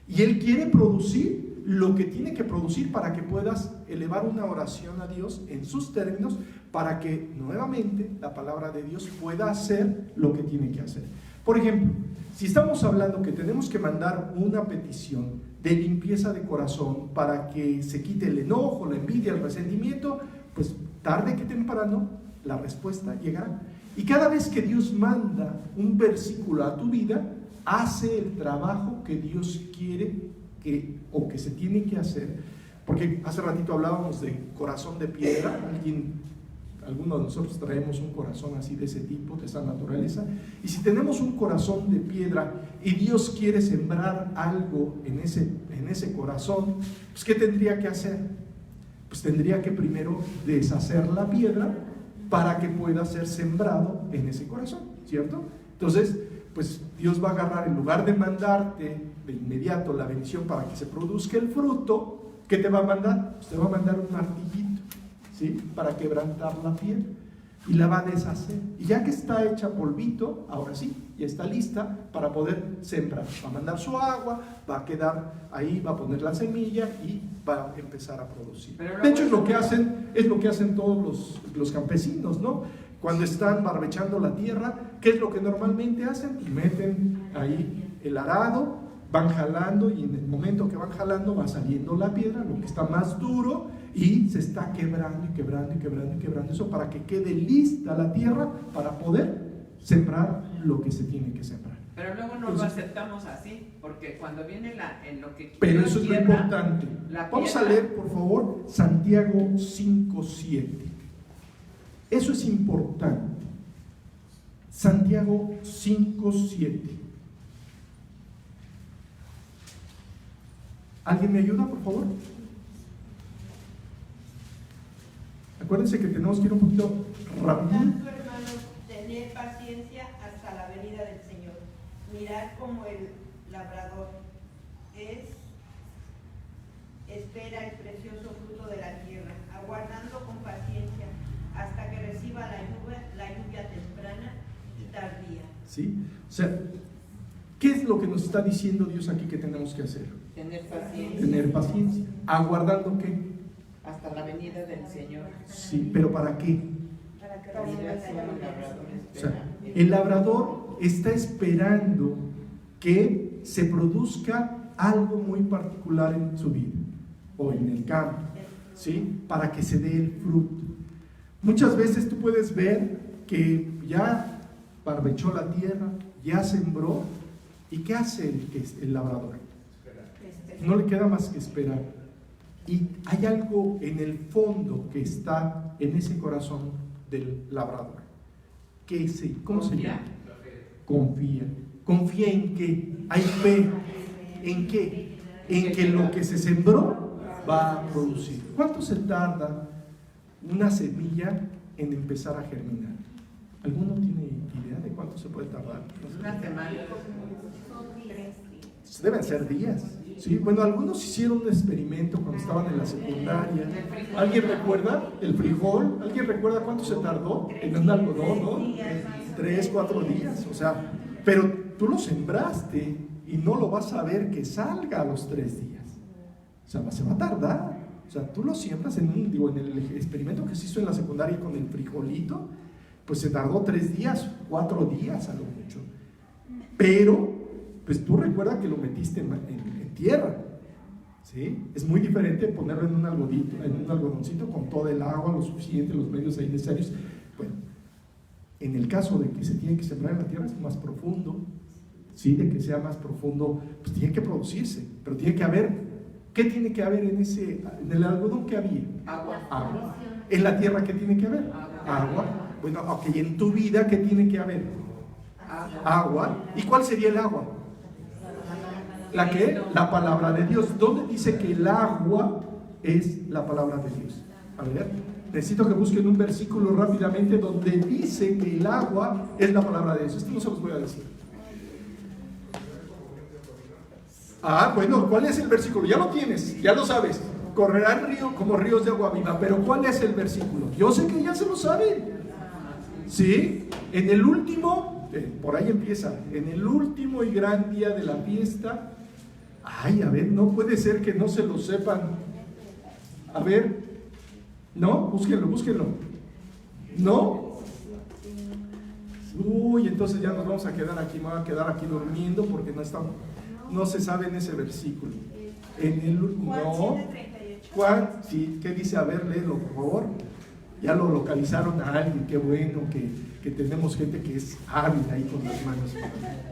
Y Él quiere producir lo que tiene que producir para que puedas elevar una oración a Dios en sus términos, para que nuevamente la palabra de Dios pueda hacer lo que tiene que hacer. Por ejemplo, si estamos hablando que tenemos que mandar una petición de limpieza de corazón para que se quite el enojo, la envidia, el resentimiento, pues tarde que temprano la respuesta llegará. Y cada vez que Dios manda un versículo a tu vida, hace el trabajo que Dios quiere o que se tiene que hacer. Porque hace ratito hablábamos de corazón de piedra. Algunos de nosotros traemos un corazón así de ese tipo, de esa naturaleza. Y si tenemos un corazón de piedra y Dios quiere sembrar algo en ese corazón, pues ¿qué tendría que hacer? Pues tendría que primero deshacer la piedra para que pueda ser sembrado en ese corazón, ¿cierto? Entonces, pues Dios va a agarrar, en lugar de mandarte de inmediato la bendición para que se produzca el fruto, ¿qué te va a mandar? Pues te va a mandar un martillito, ¿sí? Para quebrantar la piedra, y la va a deshacer. Y ya que está hecha polvito, ahora sí, ya está lista para poder sembrar. Va a mandar su agua, va a quedar ahí, va a poner la semilla y va a empezar a producir. De hecho, es lo que hacen todos los campesinos, ¿no? Cuando están barbechando la tierra, ¿qué es lo que normalmente hacen? Meten ahí el arado, van jalando, y en el momento que van jalando va saliendo la piedra, lo que está más duro, y se está quebrando y quebrando y quebrando y quebrando, eso para que quede lista la tierra para poder sembrar lo que se tiene que sembrar. Pero luego no lo aceptamos así, porque cuando viene en lo que pero Dios eso es lo quiebra, importante. la Vamos a piedra. leer, por favor, Santiago 5:7. Eso es importante. Santiago 5:7. ¿Alguien me ayuda, por favor? Acuérdense que tenemos que ir un poquito rápido. Tanto, hermanos, tener paciencia hasta la venida del Señor. Mirad como el labrador espera el precioso fruto de la tierra, aguardando con paciencia hasta que reciba la lluvia temprana y tardía. ¿Sí? O sea, ¿qué es lo que nos está diciendo Dios aquí que tenemos que hacer? Tener paciencia. Tener paciencia. ¿Aguardando qué? Hasta la venida del Señor. Sí, pero ¿para qué? Para que Mira, reciba la solo el lluvia. labrador O sea, espera. el labrador está esperando que se produzca algo muy particular en su vida o en el campo, ¿sí? Para que se dé el fruto. Muchas veces tú puedes ver que ya barbechó la tierra, ya sembró. ¿Y qué hace el labrador? No le queda más que esperar. Y hay algo en el fondo que está en ese corazón del labrador. ¿Cómo se llama? Confía. ¿Confía en qué? Hay fe. ¿En qué? En que lo que se sembró va a producir. ¿Cuánto se tarda una semilla en empezar a germinar? ¿Alguno tiene idea de cuánto se puede tardar? Una semana. Deben ser días. ¿Sí? Bueno, algunos hicieron un experimento cuando estaban en la secundaria. ¿Alguien recuerda el frijol? ¿Alguien recuerda cuánto se tardó en un algodón? ¿No? 3, 4 días. O sea, pero tú lo sembraste y no lo vas a ver que salga a los 3 días. O sea, se va a tardar. O sea, tú lo siembras en el experimento que se hizo en la secundaria con el frijolito, pues se tardó 3 días, 4 días a lo mucho. Pero pues tú recuerda que lo metiste en tierra, ¿sí? Es muy diferente ponerlo en un algodoncito con todo el agua, lo suficiente, los medios ahí necesarios. Bueno, en el caso de que se tiene que sembrar en la tierra es más profundo, ¿sí? De que sea más profundo, pues tiene que producirse, pero tiene que haber, ¿qué tiene que haber en el algodón que había? Agua. En la tierra, ¿qué tiene que haber? Agua. Bueno, ok, en tu vida, ¿qué tiene que haber? Agua. ¿Y cuál sería el agua? ¿La qué? La palabra de Dios. ¿Dónde dice que el agua es la palabra de Dios? A ver, necesito que busquen un versículo rápidamente donde dice que el agua es la palabra de Dios. Esto no se los voy a decir. Bueno, ¿cuál es el versículo? Ya lo tienes, ya lo sabes. Correrán río como ríos de agua viva. Pero ¿cuál es el versículo? Yo sé que ya se lo saben. ¿Sí? En el último, por ahí empieza, en el último y gran día de la fiesta. A ver, no puede ser que no se lo sepan. A ver, no, búsquenlo. ¿No? Entonces ya nos vamos a quedar aquí, me voy a quedar aquí durmiendo porque no se sabe en ese versículo. Juan, sí, ¿qué dice? A ver, léelo, por favor. Ya lo localizaron a alguien, qué bueno que tenemos gente que es hábil ahí con las manos.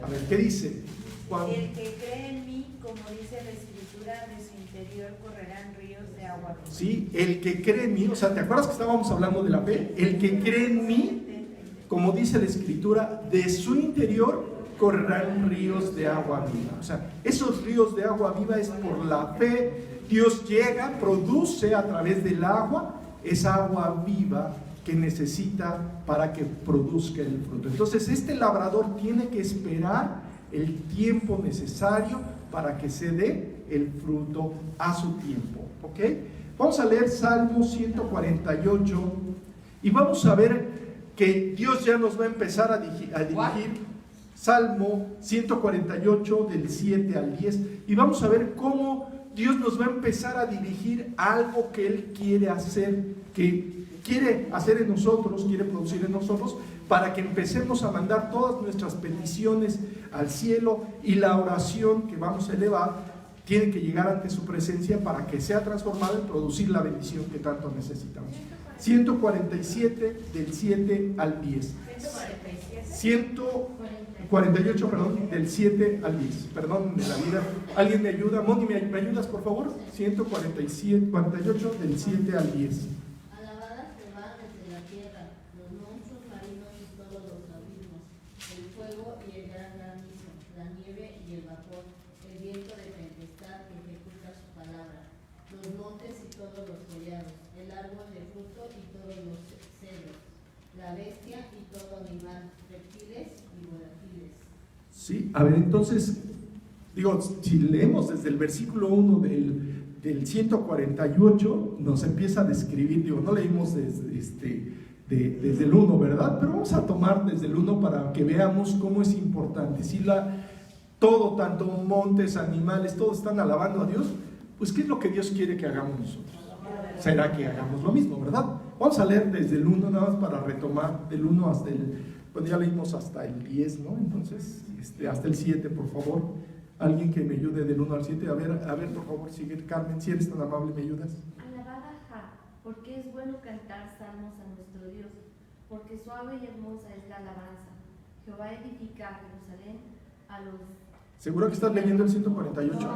A ver, ¿qué dice? Juan. El que cree en mí, como dice la Escritura, de su interior correrán ríos de agua viva. Sí, el que cree en mí, o sea, ¿te acuerdas que estábamos hablando de la fe? El que cree en mí, como dice la Escritura, de su interior correrán ríos de agua viva. O sea, esos ríos de agua viva es por la fe. Dios llega, produce a través del agua esa agua viva que necesita para que produzca el fruto. Entonces, este labrador tiene que esperar el tiempo necesario para que se dé el fruto a su tiempo. ¿Ok? Vamos a leer Salmo 148 y vamos a ver que Dios ya nos va a empezar a dirigir. Salmo 148 del 7 al 10 y vamos a ver cómo Dios nos va a empezar a dirigir a algo que Él quiere hacer, en nosotros, quiere producir en nosotros, para que empecemos a mandar todas nuestras peticiones al cielo, y la oración que vamos a elevar tiene que llegar ante su presencia para que sea transformada en producir la bendición que tanto necesitamos. 147 del 7 al 10. 148, perdón, del 7 al 10. Perdón de la vida. ¿Alguien me ayuda? Moni, ¿me ayudas, por favor? 148 del 7 al 10. Alabada Jehová desde la tierra, los monstruos marinos y todos los abismos, el fuego y el gran granizo, la nieve y el vapor, el viento de tempestad que ejecuta su palabra, los montes y todos los collados, el árbol de fruto y todos los cedros, la bestia y todo animal, reptiles y volátiles. Sí, a ver, entonces, si leemos desde el versículo 1 del 148, nos empieza a describir, no leímos desde el 1, ¿verdad? Pero vamos a tomar desde el 1 para que veamos cómo es importante. Si todo, tanto montes, animales, todos están alabando a Dios, pues ¿qué es lo que Dios quiere que hagamos nosotros? Será que hagamos lo mismo, ¿verdad? Vamos a leer desde el 1 nada más para retomar del 1 hasta ya leímos hasta el 10, ¿no? Entonces, hasta el 7, por favor. Alguien que me ayude del 1 al 7. A ver, por favor, sigue. Carmen, si eres tan amable, ¿me ayudas? Alabada Jah, porque es bueno cantar salmos a nuestro Dios, porque suave y hermosa es la alabanza. Jehová edifica Jerusalén a los... ¿Seguro que estás leyendo el 148?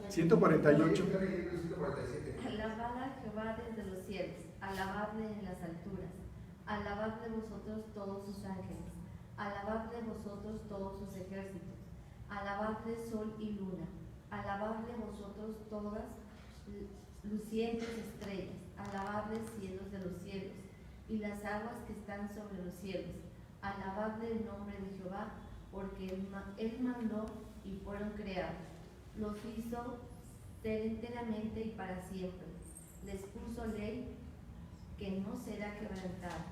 148. Alabad a Jehová desde los cielos, alabadle en las alturas, alabadle vosotros todos sus ángeles, alabadle vosotros todos sus ejércitos, alabadle sol y luna, alabadle vosotros todas lucientes estrellas, alabadle cielos de los cielos y las aguas que están sobre los cielos, alabadle el nombre de Jehová, porque él mandó y fueron creados, los hizo ser enteramente y para siempre, les puso ley que no será quebrantada.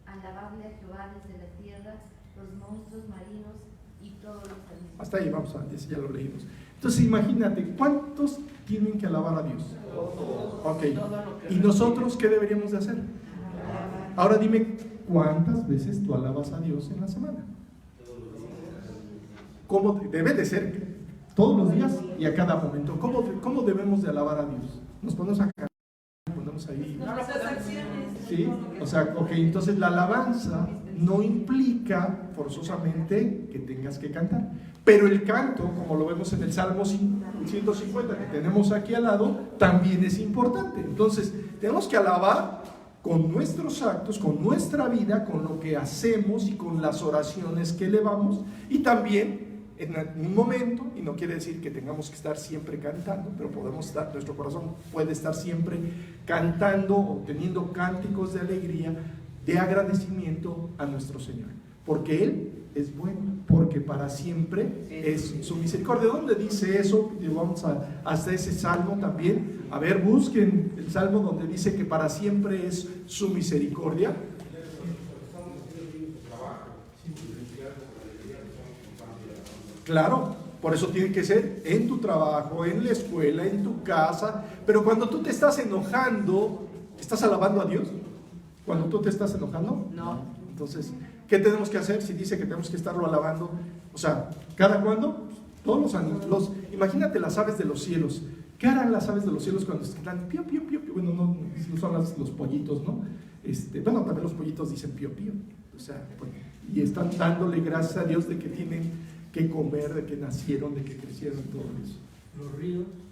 Alabadle a Jehová desde la tierra, los monstruos marinos y todos los animales. Hasta ahí vamos, antes ya lo leímos. Entonces imagínate, ¿cuántos tienen que alabar a Dios? Ok, ¿y nosotros qué deberíamos de hacer? Ahora dime, ¿cuántas veces tú alabas a Dios en la semana? ¿Cómo debe de ser? Todos los días y a cada momento. ¿Cómo debemos de alabar a Dios? Nos ponemos a cantar, ponemos ahí. Nuestras acciones. Sí, o sea, ok, entonces la alabanza no implica forzosamente que tengas que cantar. Pero el canto, como lo vemos en el Salmo 150 que tenemos aquí al lado, también es importante. Entonces, tenemos que alabar con nuestros actos, con nuestra vida, con lo que hacemos y con las oraciones que elevamos, y también en un momento, y no quiere decir que tengamos que estar siempre cantando, pero podemos estar, nuestro corazón puede estar siempre cantando o teniendo cánticos de alegría, de agradecimiento a nuestro Señor, porque Él es bueno, porque para siempre es su misericordia. ¿Dónde dice eso? Y vamos hasta ese salmo también. A ver, busquen el salmo donde dice que para siempre es su misericordia. Claro, por eso tiene que ser en tu trabajo, en la escuela, en tu casa. Pero cuando tú te estás enojando, ¿estás alabando a Dios? Cuando tú te estás enojando, No. Entonces, ¿qué tenemos que hacer si dice que tenemos que estarlo alabando? O sea, ¿cada cuándo? Todos los años. Imagínate las aves de los cielos. ¿Qué harán las aves de los cielos cuando están pío, pío, pío, pío? Bueno, no son los pollitos, ¿no? Bueno, también los pollitos dicen pío, pío. O sea, pues, y están dándole gracias a Dios de que tienen que comer, de que nacieron, de que crecieron, todo eso.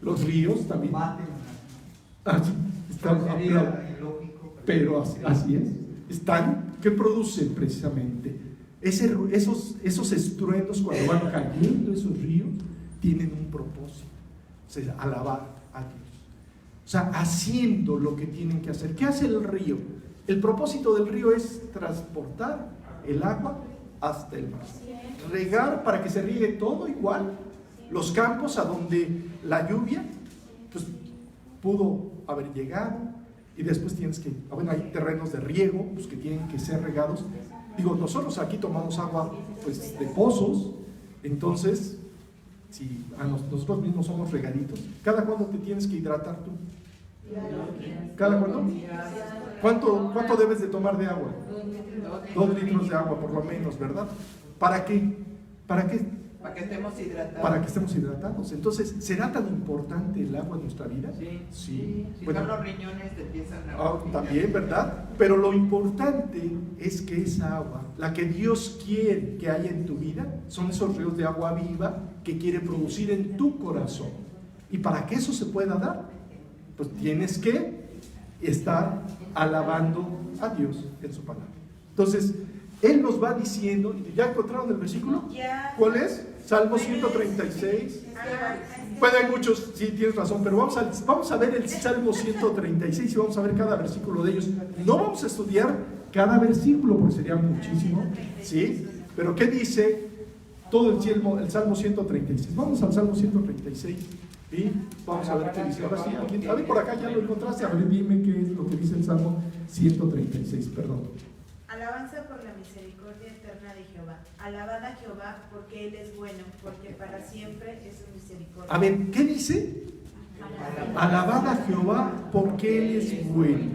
Los ríos también. Sí, están, pero así es. Están, ¿qué producen precisamente? Esos estruendos cuando van cayendo esos ríos tienen un propósito, o sea, alabar a Dios, o sea, haciendo lo que tienen que hacer. ¿Qué hace el río? El propósito del río es transportar el agua hasta el mar, regar para que se riegue todo igual, los campos a donde la lluvia pues pudo haber llegado. Y después tienes que, bueno, hay terrenos de riego pues, que tienen que ser regados. Digo, nosotros aquí tomamos agua pues de pozos, entonces si nosotros mismos somos regaditos, ¿cada cuándo te tienes que hidratar tú? ¿Cada cuándo? ¿Cuánto debes de tomar de agua? 2 litros de agua por lo menos, ¿verdad? ¿Para qué? Para que estemos hidratados. Entonces, ¿será tan importante el agua en nuestra vida? Sí. Sí. Si Bueno, no, los riñones te empiezan a... también, ¿verdad? Pero lo importante es que esa agua, la que Dios quiere que haya en tu vida, son esos ríos de agua viva que quiere producir en tu corazón. Y para que eso se pueda dar, pues tienes que estar alabando a Dios en su palabra. Entonces, Él nos va diciendo, ¿ya encontraron el versículo? Ya. ¿Cuál es? Salmo 136. Bueno, hay muchos, sí, tienes razón, pero vamos a ver el Salmo 136 y vamos a ver cada versículo de ellos. No vamos a estudiar cada versículo porque sería muchísimo, ¿sí? Pero ¿qué dice todo el Salmo 136? Vamos al Salmo 136 y vamos a ver qué dice. Ahora sí, a ver, por acá ya lo encontraste, a ver, dime qué es lo que dice el Salmo 136, perdón. Alabanza por la misericordia eterna de Jehová. Alabad a Jehová porque Él es bueno, porque para siempre es su misericordia. A ver, ¿qué dice? Alabad a Jehová porque Él es bueno,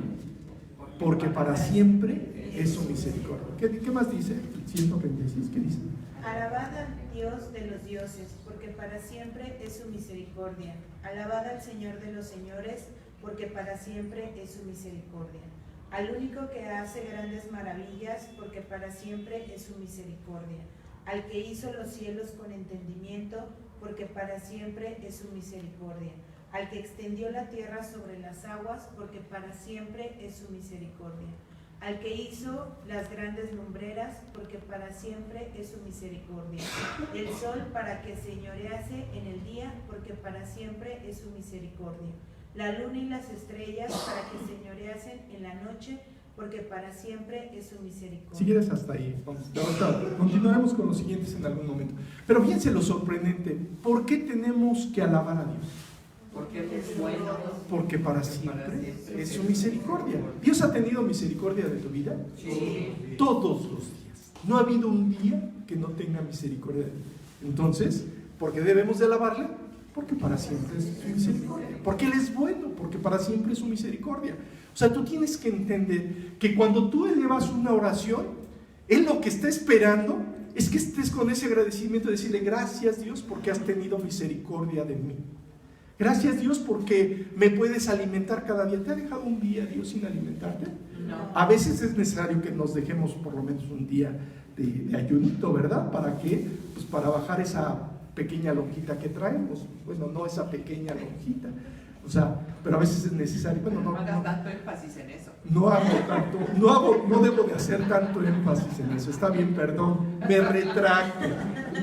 porque para siempre es su misericordia. ¿Qué más dice? El 136, ¿qué dice? Alabad al Dios de los dioses, porque para siempre es su misericordia. Alabad al Señor de los señores, porque para siempre es su misericordia. al único que hace grandes maravillas, porque para siempre es su misericordia, al que hizo los cielos con entendimiento, porque para siempre es su misericordia, al que extendió la tierra sobre las aguas, porque para siempre es su misericordia, al que hizo las grandes lumbreras, porque para siempre es su misericordia, el sol para que señorease en el día, porque para siempre es su misericordia, la luna y las estrellas para que señoreasen en la noche, porque para siempre es su misericordia. Si quieres hasta ahí, continuaremos con los siguientes en algún momento. Pero fíjense lo sorprendente, ¿por qué tenemos que alabar a Dios? Porque Él es bueno. Porque para siempre es su misericordia. ¿Dios ha tenido misericordia de tu vida? Sí. Todos los días. No ha habido un día que no tenga misericordia de ti. Entonces, ¿por qué debemos de alabarle? Porque para siempre es su misericordia. Porque Él es bueno, porque para siempre es su misericordia. O sea, tú tienes que entender que cuando tú elevas una oración, Él lo que está esperando es que estés con ese agradecimiento, decirle gracias Dios porque has tenido misericordia de mí. Gracias Dios porque me puedes alimentar cada día. ¿Te ha dejado un día Dios sin alimentarte? No. A veces es necesario que nos dejemos por lo menos un día de ayunito, ¿verdad? ¿Para qué? Pues para bajar esa pequeña lonjita que traemos. Bueno, no esa pequeña lonjita. O sea, pero a veces es necesario. Bueno, no hagas tanto énfasis en eso. No debo de hacer tanto énfasis en eso. Está bien, perdón, me retracto.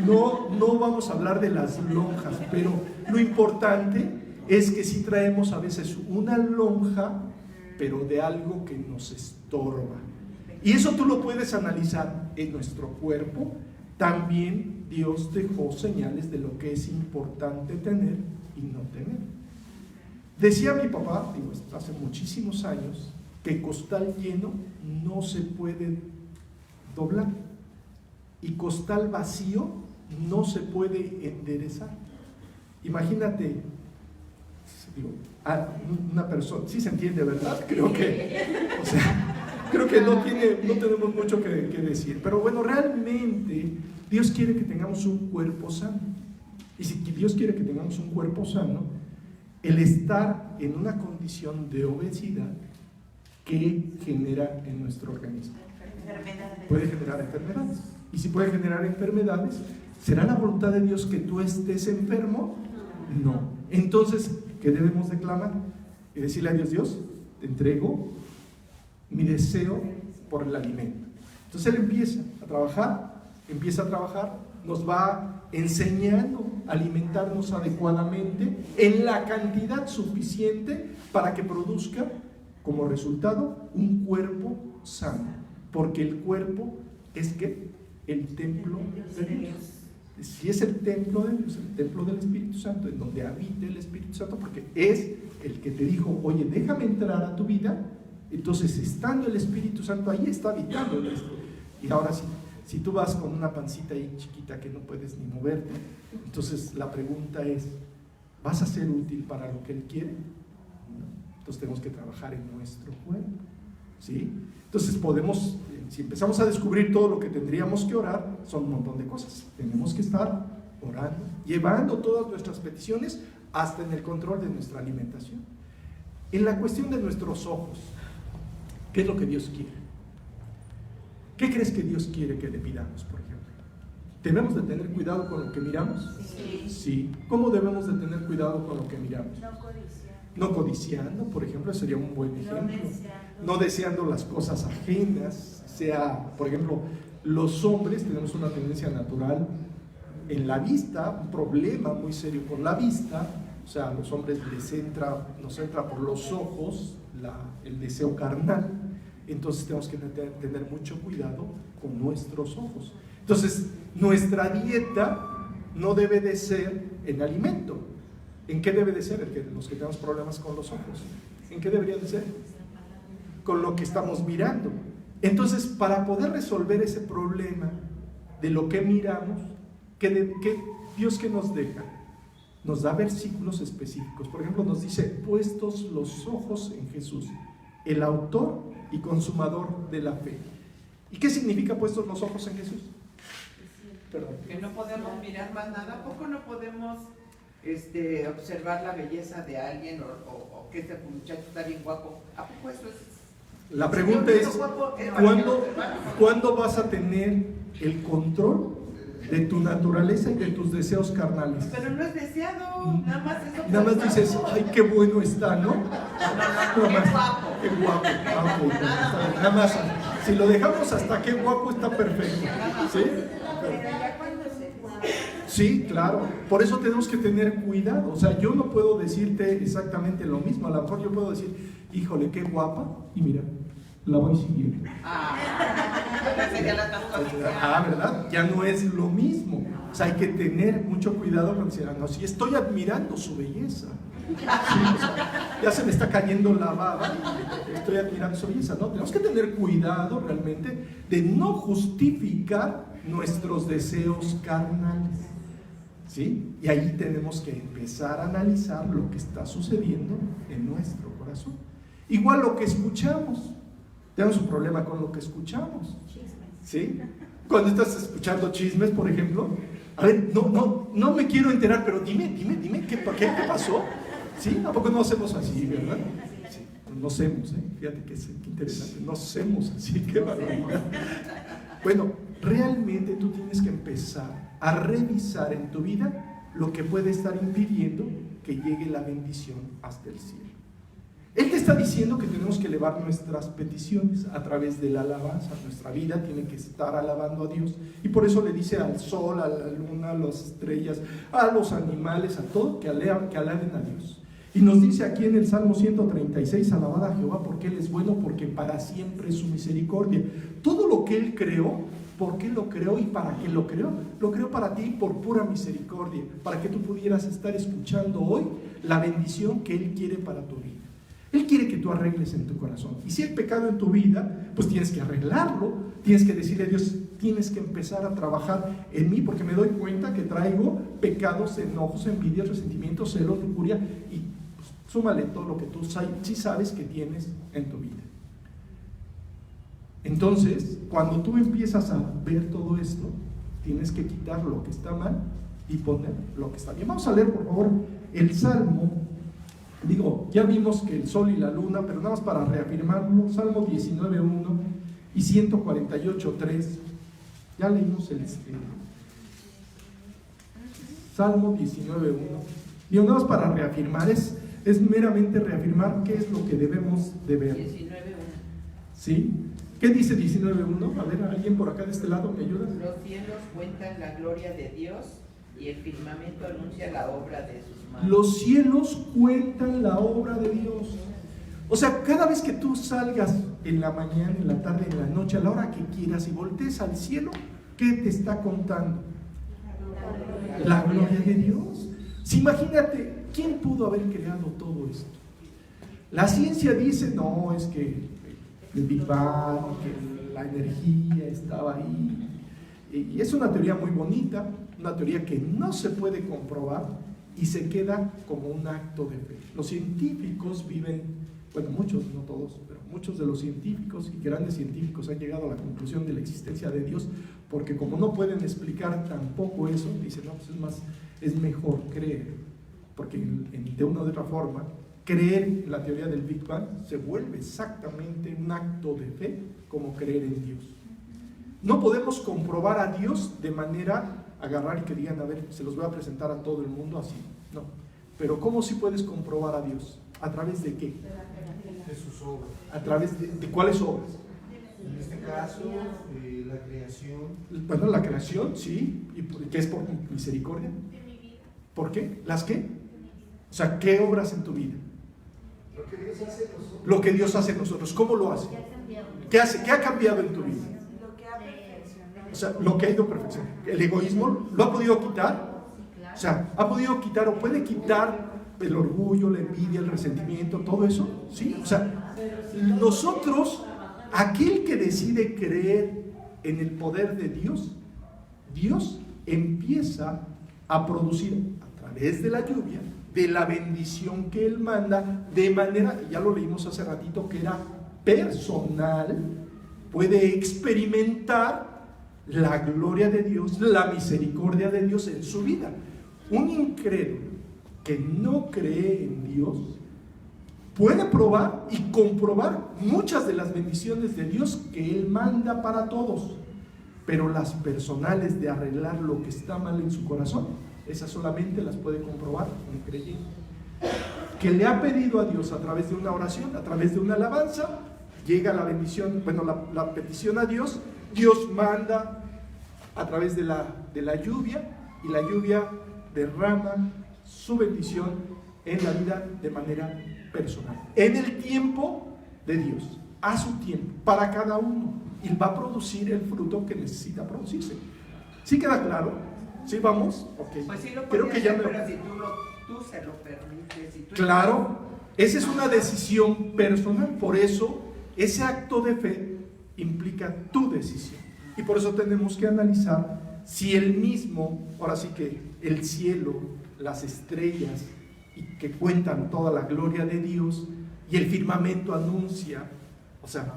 No vamos a hablar de las lonjas, pero lo importante es que sí traemos a veces una lonja, pero de algo que nos estorba. Y eso tú lo puedes analizar en nuestro cuerpo. También Dios dejó señales de lo que es importante tener y no tener. Decía mi papá, hace muchísimos años, que costal lleno no se puede doblar y costal vacío no se puede enderezar. Imagínate, a una persona, sí se entiende, ¿verdad? Creo que no tenemos mucho que decir, pero bueno, realmente Dios quiere que tengamos un cuerpo sano. Y si Dios quiere que tengamos un cuerpo sano, el estar en una condición de obesidad, ¿qué genera en nuestro organismo? Puede generar enfermedades. Y si puede generar enfermedades, ¿será la voluntad de Dios que tú estés enfermo? No. Entonces, ¿qué debemos de clamar? Y decirle a Dios, Dios, te entrego mi deseo por el alimento. Entonces Él empieza a trabajar, nos va enseñando a alimentarnos adecuadamente en la cantidad suficiente para que produzca como resultado un cuerpo sano, porque el cuerpo es que el templo de Dios. Si es el templo de Dios, el templo del Espíritu Santo, en donde habita el Espíritu Santo, porque es el que te dijo, oye, déjame entrar a tu vida. Entonces, estando el Espíritu Santo ahí, está habitando el Espíritu. Y ahora sí, si tú vas con una pancita ahí chiquita que no puedes ni moverte, entonces la pregunta es, ¿vas a ser útil para lo que Él quiere? No. Entonces tenemos que trabajar en nuestro cuerpo, ¿sí? Entonces podemos, si empezamos a descubrir todo lo que tendríamos que orar, son un montón de cosas. Tenemos que estar orando, llevando todas nuestras peticiones hasta en el control de nuestra alimentación. En la cuestión de nuestros ojos, ¿qué es lo que Dios quiere? ¿Qué crees que Dios quiere que le pidamos, por ejemplo? ¿Debemos de tener cuidado con lo que miramos? Sí. ¿Cómo debemos de tener cuidado con lo que miramos? No codiciando, por ejemplo, sería un buen ejemplo. No deseando las cosas ajenas. Por ejemplo, los hombres tenemos una tendencia natural en la vista, un problema muy serio por la vista. O sea, a los hombres nos entra por los ojos el deseo carnal. Entonces tenemos que tener mucho cuidado con nuestros ojos. Entonces, nuestra dieta no debe de ser en alimento. ¿En qué debe de ser? Los que tenemos problemas con los ojos. ¿En qué debería de ser? Con lo que estamos mirando. Entonces, para poder resolver ese problema de lo que miramos, Dios que nos deja, nos da versículos específicos. Por ejemplo, nos dice, puestos los ojos en Jesús, el autor y consumador de la fe. ¿Y qué significa puestos los ojos en Jesús? Perdón. Que no podemos mirar más nada. ¿A poco no podemos observar la belleza de alguien o que este muchacho está bien guapo? ¿A poco eso es La pregunta es, ¿cuándo vas a tener el control de tu naturaleza y de tus deseos carnales? Pero no es deseado, nada más eso. Nada más dices, ay, qué bueno está, ¿no? No, qué guapo. Qué guapo. Ah, ok, nada más, si lo dejamos hasta qué guapo está perfecto. ¿Sí? Pero ya cuando se Sí, claro. Por eso tenemos que tener cuidado. O sea, yo no puedo decirte exactamente lo mismo. A lo mejor yo puedo decir, híjole, qué guapa. Y mira, la voy siguiendo. ¿Verdad? Ya no es lo mismo. O sea, hay que tener mucho cuidado con decir, no, si estoy admirando su belleza. Sí, o sea, ya se me está cayendo la baba, estoy admirando su belleza. No, tenemos que tener cuidado realmente de no justificar nuestros deseos carnales. ¿Sí? Y ahí tenemos que empezar a analizar lo que está sucediendo en nuestro corazón. Igual lo que escuchamos. Tenemos un problema con lo que escuchamos. ¿Sí? Cuando estás escuchando chismes, por ejemplo, a ver, no me quiero enterar, pero dime, ¿qué pasó? ¿Sí? ¿A poco no hacemos así, verdad? Sí, no hacemos, fíjate qué interesante, no hacemos así, qué barbaridad. Bueno, realmente tú tienes que empezar a revisar en tu vida lo que puede estar impidiendo que llegue la bendición hasta el cielo. Él te está diciendo que tenemos que elevar nuestras peticiones a través de la alabanza. Nuestra vida tiene que estar alabando a Dios. Y por eso le dice al sol, a la luna, a las estrellas, a los animales, a todo, que alaben a Dios. Y nos dice aquí en el Salmo 136, alabad a Jehová porque Él es bueno, porque para siempre es su misericordia. Todo lo que Él creó, ¿por qué lo creó y para qué lo creó? Lo creó para ti por pura misericordia, para que tú pudieras estar escuchando hoy la bendición que Él quiere para tu vida. Él quiere que tú arregles en tu corazón. Y si hay pecado en tu vida, pues tienes que arreglarlo. Tienes que decirle a Dios, tienes que empezar a trabajar en mí, porque me doy cuenta que traigo pecados, enojos, envidias, resentimientos, celos, lujuria, y pues, súmale todo lo que tú sí sabes que tienes en tu vida. Entonces, cuando tú empiezas a ver todo esto, tienes que quitar lo que está mal y poner lo que está bien. Vamos a leer, por favor, el Salmo. Digo, ya vimos que el sol y la luna, pero nada más para reafirmarlo, Salmo 19.1 y 148.3. Ya leímos el Salmo 19.1. Digo, nada más para reafirmar, es meramente reafirmar qué es lo que debemos de ver. 19.1. ¿Sí? ¿Qué dice 19.1? A ver, ¿alguien por acá de este lado me ayuda? Los cielos cuentan la gloria de Dios y el firmamento anuncia la obra de sus manos. Los cielos cuentan la obra de Dios. O sea, cada vez que tú salgas en la mañana, en la tarde, en la noche, a la hora que quieras y voltees al cielo, ¿qué te está contando? La gloria de Dios. Sí, imagínate, ¿quién pudo haber creado todo esto? La ciencia dice, no, es que el Big Bang, que la energía estaba ahí. Y es una teoría muy bonita, una teoría que no se puede comprobar y se queda como un acto de fe. Los científicos viven, bueno, muchos, no todos, pero muchos de los científicos y grandes científicos han llegado a la conclusión de la existencia de Dios, porque como no pueden explicar tampoco eso, dicen, no, pues es mejor creer, porque de una u otra forma, creer en la teoría del Big Bang se vuelve exactamente un acto de fe como creer en Dios. No podemos comprobar a Dios de manera agarrar y que digan, a ver, se los voy a presentar a todo el mundo así. No. Pero ¿cómo sí puedes comprobar a Dios? ¿A través de qué? De sus obras. ¿A través de cuáles obras? En este caso, la creación. Bueno, la creación, sí. ¿Y qué es por misericordia? ¿Por qué? ¿Las qué? O sea, ¿qué obras en tu vida? Lo que Dios hace en nosotros. Lo que Dios hace en nosotros. ¿Cómo lo hace? ¿Qué hace? ¿Qué ha cambiado en tu vida? O sea, lo que ha ido perfección. ¿El egoísmo lo ha podido quitar? O sea, ¿ha podido quitar o puede quitar el orgullo, la envidia, el resentimiento, todo eso? Sí, o sea, nosotros, aquel que decide creer en el poder de Dios, Dios empieza a producir a través de la lluvia, de la bendición que Él manda, de manera, ya lo leímos hace ratito, que era personal, puede experimentar la gloria de Dios, la misericordia de Dios en su vida. Un incrédulo que no cree en Dios puede probar y comprobar muchas de las bendiciones de Dios que Él manda para todos, pero las personales de arreglar lo que está mal en su corazón, esas solamente las puede comprobar un creyente que le ha pedido a Dios a través de una oración, a través de una alabanza. Llega la bendición, bueno, la petición a Dios, Dios manda a través de la lluvia, y la lluvia derrama su bendición en la vida de manera personal, en el tiempo de Dios, a su tiempo, para cada uno, y va a producir el fruto que necesita producirse. ¿Sí queda claro? ¿Sí vamos? Okay. Pues sí lo Creo que ya hacer, pero si tú se lo permites. Si tú claro, esa es una decisión personal, por eso ese acto de fe implica tu decisión. Y por eso tenemos que analizar si el mismo, ahora sí que el cielo, las estrellas, y que cuentan toda la gloria de Dios, y el firmamento anuncia, o sea,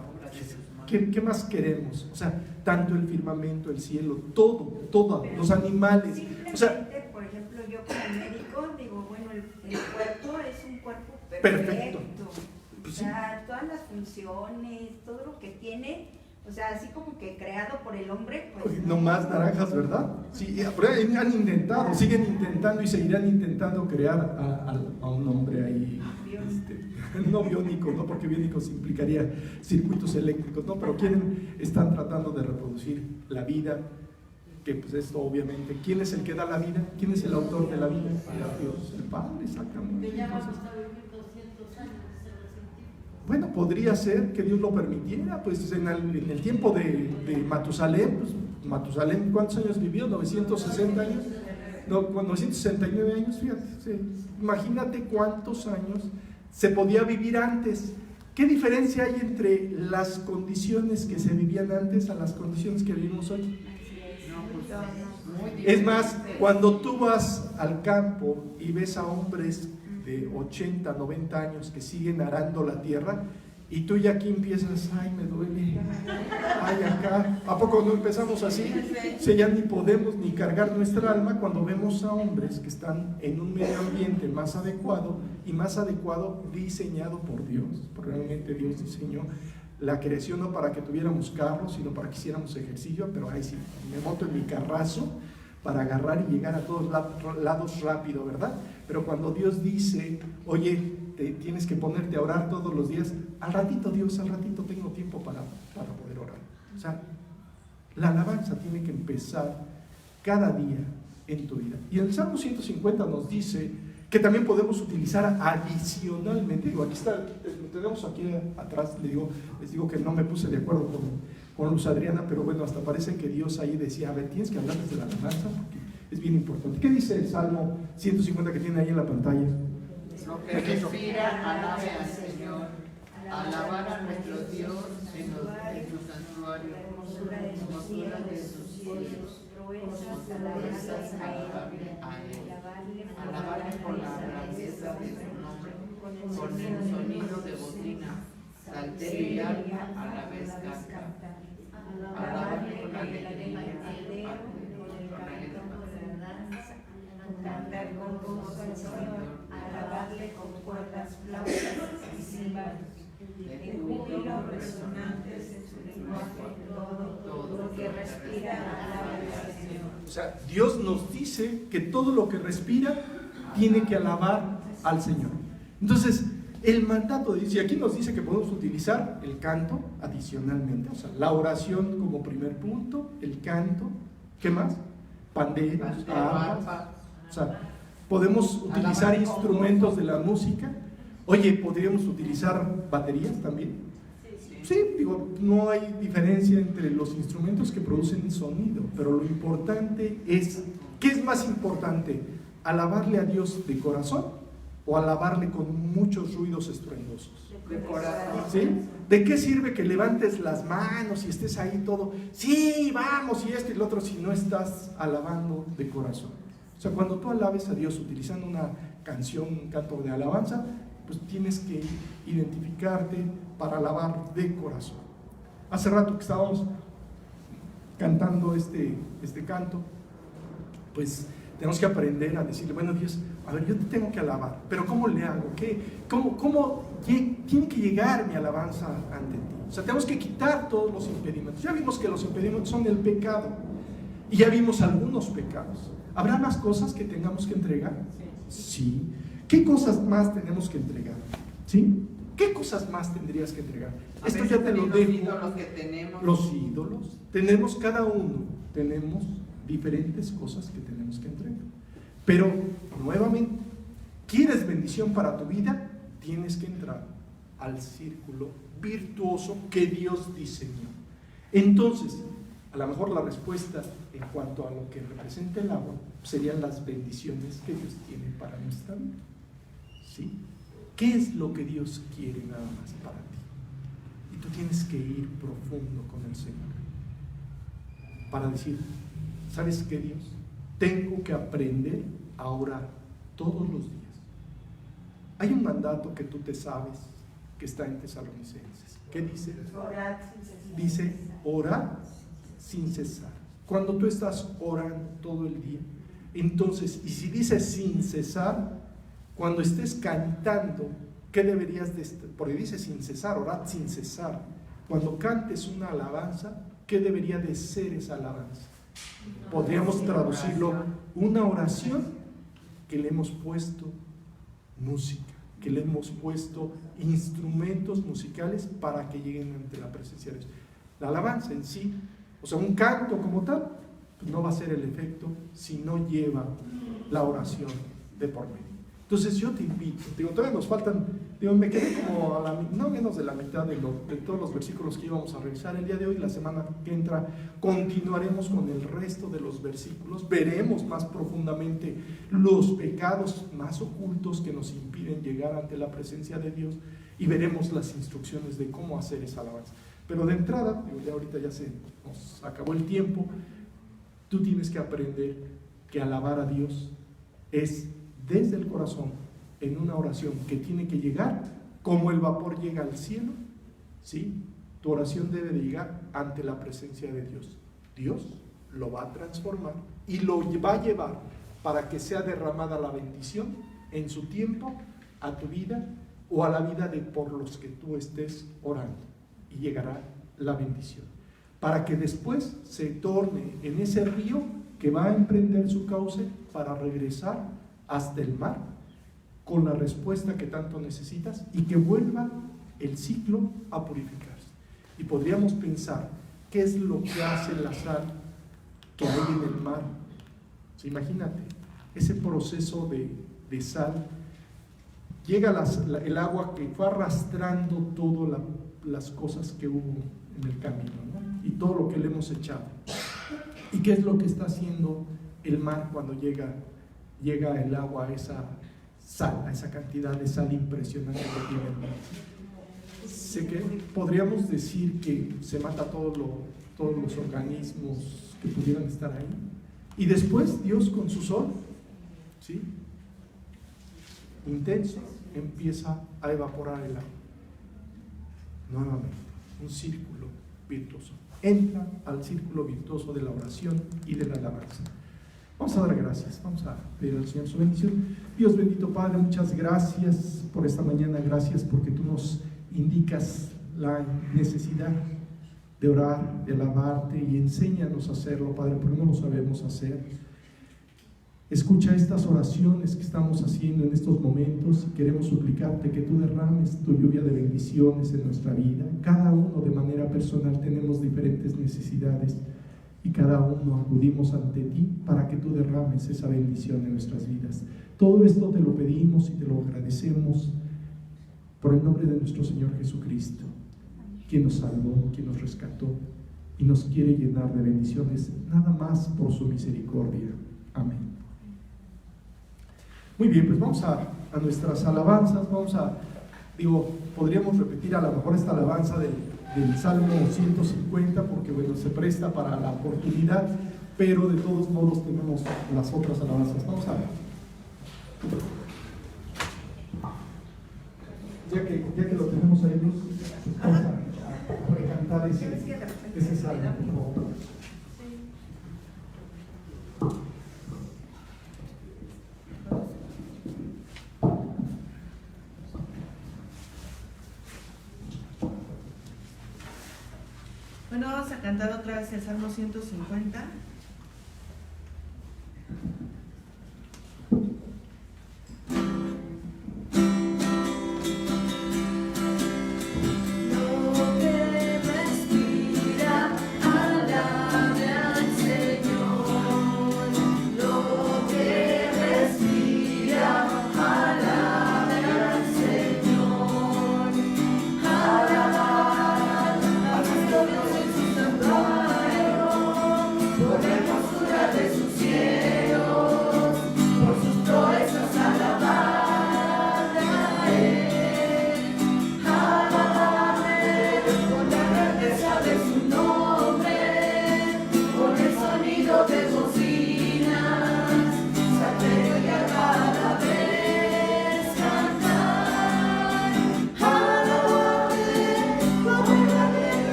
¿qué más queremos? O sea, tanto el firmamento, el cielo, todo, los animales. O sea, por ejemplo, yo como médico digo, bueno, el cuerpo es un cuerpo perfecto. O sea, todas las funciones, todo lo que tiene, o sea, así como que creado por el hombre, pues... No más naranjas, ¿verdad? Sí, han intentado, siguen intentando y seguirán intentando crear a un hombre ahí, no biónico, ¿no? Porque biónicos implicaría circuitos eléctricos, ¿no? Pero están tratando de reproducir la vida, que pues esto obviamente, ¿quién es el que da la vida? ¿Quién es el autor de la vida? Dios, el Padre, exactamente. Bueno, podría ser que Dios lo permitiera, pues en el tiempo de Matusalén, pues Matusalén, ¿cuántos años vivió? 960 años, no, 969 años, fíjate, sí. Imagínate cuántos años se podía vivir antes. ¿Qué diferencia hay entre las condiciones que se vivían antes a las condiciones que vivimos hoy? Es más, cuando tú vas al campo y ves a hombres de 80, 90 años que siguen arando la tierra, y tú ya aquí empiezas, ay, me duele, ay, acá, ¿a poco no empezamos así? Si ya ni podemos ni cargar nuestra alma cuando vemos a hombres que están en un medio ambiente más adecuado, y más adecuado diseñado por Dios, porque realmente Dios diseñó la creación no para que tuviéramos carros, sino para que hiciéramos ejercicio, pero ahí sí, me monto en mi carrazo para agarrar y llegar a todos lados rápido, ¿verdad? Pero cuando Dios dice, oye, tienes que ponerte a orar todos los días, al ratito Dios, al ratito tengo tiempo para poder orar. O sea, la alabanza tiene que empezar cada día en tu vida. Y el Salmo 150 nos dice que también podemos utilizar adicionalmente, digo, aquí está, lo tenemos aquí atrás, les digo que no me puse de acuerdo con Luz Adriana, pero bueno, hasta parece que Dios ahí decía, a ver, tienes que hablar desde la alabanza, porque es bien importante. ¿Qué dice el Salmo 150 que tiene ahí en la pantalla? Lo que respira, alabe al Señor, alabar a nuestro Dios en su santuario, hermosura de sus cielos, proezas, alabarle a Él, alabarle con la grandeza de su nombre, con el sonido de bocina, salterio y arpa a la vez canta, alabarle con alegría, cantar con gozo al Señor, alabarle con cuerdas, flautas y címbalos, en júbilo resonantes en su lenguaje, todo lo que respira, alabe al Señor. O sea, Dios nos dice que todo lo que respira tiene que alabar al Señor. Entonces, el mandato dice, aquí nos dice que podemos utilizar el canto adicionalmente, o sea, la oración como primer punto, el canto, ¿qué más? Panderos, arpas. O sea, podemos utilizar instrumentos de la música. Oye, ¿podríamos utilizar baterías también? Sí, digo, no hay diferencia entre los instrumentos que producen sonido, pero lo importante es, ¿qué es más importante? ¿Alabarle a Dios de corazón o alabarle con muchos ruidos estruendosos? De corazón. ¿Sí? ¿De qué sirve que levantes las manos y estés ahí todo? Sí, vamos, y esto y lo otro, si no estás alabando de corazón. O sea, cuando tú alabes a Dios utilizando una canción, un canto de alabanza, pues tienes que identificarte para alabar de corazón. Hace rato que estábamos cantando este canto, pues tenemos que aprender a decirle, bueno Dios, A ver, yo te tengo que alabar, pero ¿cómo le hago? ¿Cómo tiene que llegar mi alabanza ante ti? O sea, tenemos que quitar todos los impedimentos. Ya vimos que los impedimentos son el pecado. Y ya vimos algunos pecados. ¿Habrá más cosas que tengamos que entregar? Sí. ¿Qué cosas más tenemos que entregar? ¿Sí? ¿Qué cosas más tendrías que entregar? Esto ya te lo dejo. Los ídolos que tenemos. Los ídolos. Tenemos cada uno. Tenemos diferentes cosas que tenemos que entregar. Pero, nuevamente, ¿quieres bendición para tu vida? Tienes que entrar al círculo virtuoso que Dios diseñó. Entonces, a lo mejor la respuesta en cuanto a lo que representa el agua serían las bendiciones que Dios tiene para nuestra vida. ¿Sí? ¿Qué es lo que Dios quiere nada más para ti? Y tú tienes que ir profundo con el Señor para decir, ¿sabes qué, Dios? Tengo que aprender a orar todos los días. Hay un mandato que tú te sabes que está en Tesalonicenses. ¿Qué dice? Orad sin cesar. Dice, orar sin cesar. Cuando tú estás orando todo el día, entonces, y si dice sin cesar, cuando estés cantando, ¿qué deberías de estar? Porque dice sin cesar, orad sin cesar. Cuando cantes una alabanza, ¿qué debería de ser esa alabanza? Podríamos traducirlo, una oración que le hemos puesto música, que le hemos puesto instrumentos musicales para que lleguen ante la presencia de Dios. La alabanza en sí, o sea, un canto como tal, pues no va a ser el efecto si no lleva la oración de por medio. Entonces yo te invito, todavía nos faltan, me quedé como no menos de la mitad de todos los versículos que íbamos a revisar el día de hoy. La semana que entra continuaremos con el resto de los versículos, veremos más profundamente los pecados más ocultos que nos impiden llegar ante la presencia de Dios y veremos las instrucciones de cómo hacer esa alabanza. Pero de entrada, ya ahorita ya se nos acabó el tiempo, tú tienes que aprender que alabar a Dios es desde el corazón, en una oración que tiene que llegar como el vapor llega al cielo, ¿sí? Tu oración debe de llegar ante la presencia de Dios. Dios lo va a transformar y lo va a llevar para que sea derramada la bendición en su tiempo a tu vida o a la vida de por los que tú estés orando, y llegará la bendición para que después se torne en ese río que va a emprender su cauce para regresar hasta el mar con la respuesta que tanto necesitas y que vuelva el ciclo a purificarse. Y podríamos pensar, ¿qué es lo que hace la sal que hay en el mar? ¿Sí? Imagínate, ese proceso de sal, llega el agua que fue arrastrando todas las cosas que hubo en el camino, ¿no? Y todo lo que le hemos echado. ¿Y qué es lo que está haciendo el mar cuando llega el agua a esa sal, a esa cantidad de sal impresionante que tiene el mar? Sé que podríamos decir que se mata todos los organismos que pudieran estar ahí. Y después Dios con su sol, ¿sí?, intenso, empieza a evaporar el agua. Nuevamente, un círculo virtuoso. Entra al círculo virtuoso de la oración y de la alabanza. Vamos a dar gracias, vamos a pedir al Señor su bendición. Dios bendito Padre, muchas gracias por esta mañana, gracias porque tú nos indicas la necesidad de orar, de alabarte, y enséñanos a hacerlo, Padre, porque no lo sabemos hacer. Escucha estas oraciones que estamos haciendo en estos momentos y queremos suplicarte que tú derrames tu lluvia de bendiciones en nuestra vida. Cada uno de manera personal tenemos diferentes necesidades y cada uno acudimos ante ti para que tú derrames esa bendición en nuestras vidas. Todo esto te lo pedimos y te lo agradecemos por el nombre de nuestro Señor Jesucristo, quien nos salvó, quien nos rescató y nos quiere llenar de bendiciones, nada más por su misericordia. Amén. Muy bien, pues vamos a nuestras alabanzas. Podríamos repetir a lo mejor esta alabanza del Salmo 150, porque bueno, se presta para la oportunidad, pero de todos modos tenemos las otras alabanzas. Vamos a ver. Ya que lo tenemos ahí, vamos a recantar ese salmo, por favor. cantar otra vez el Salmo 150.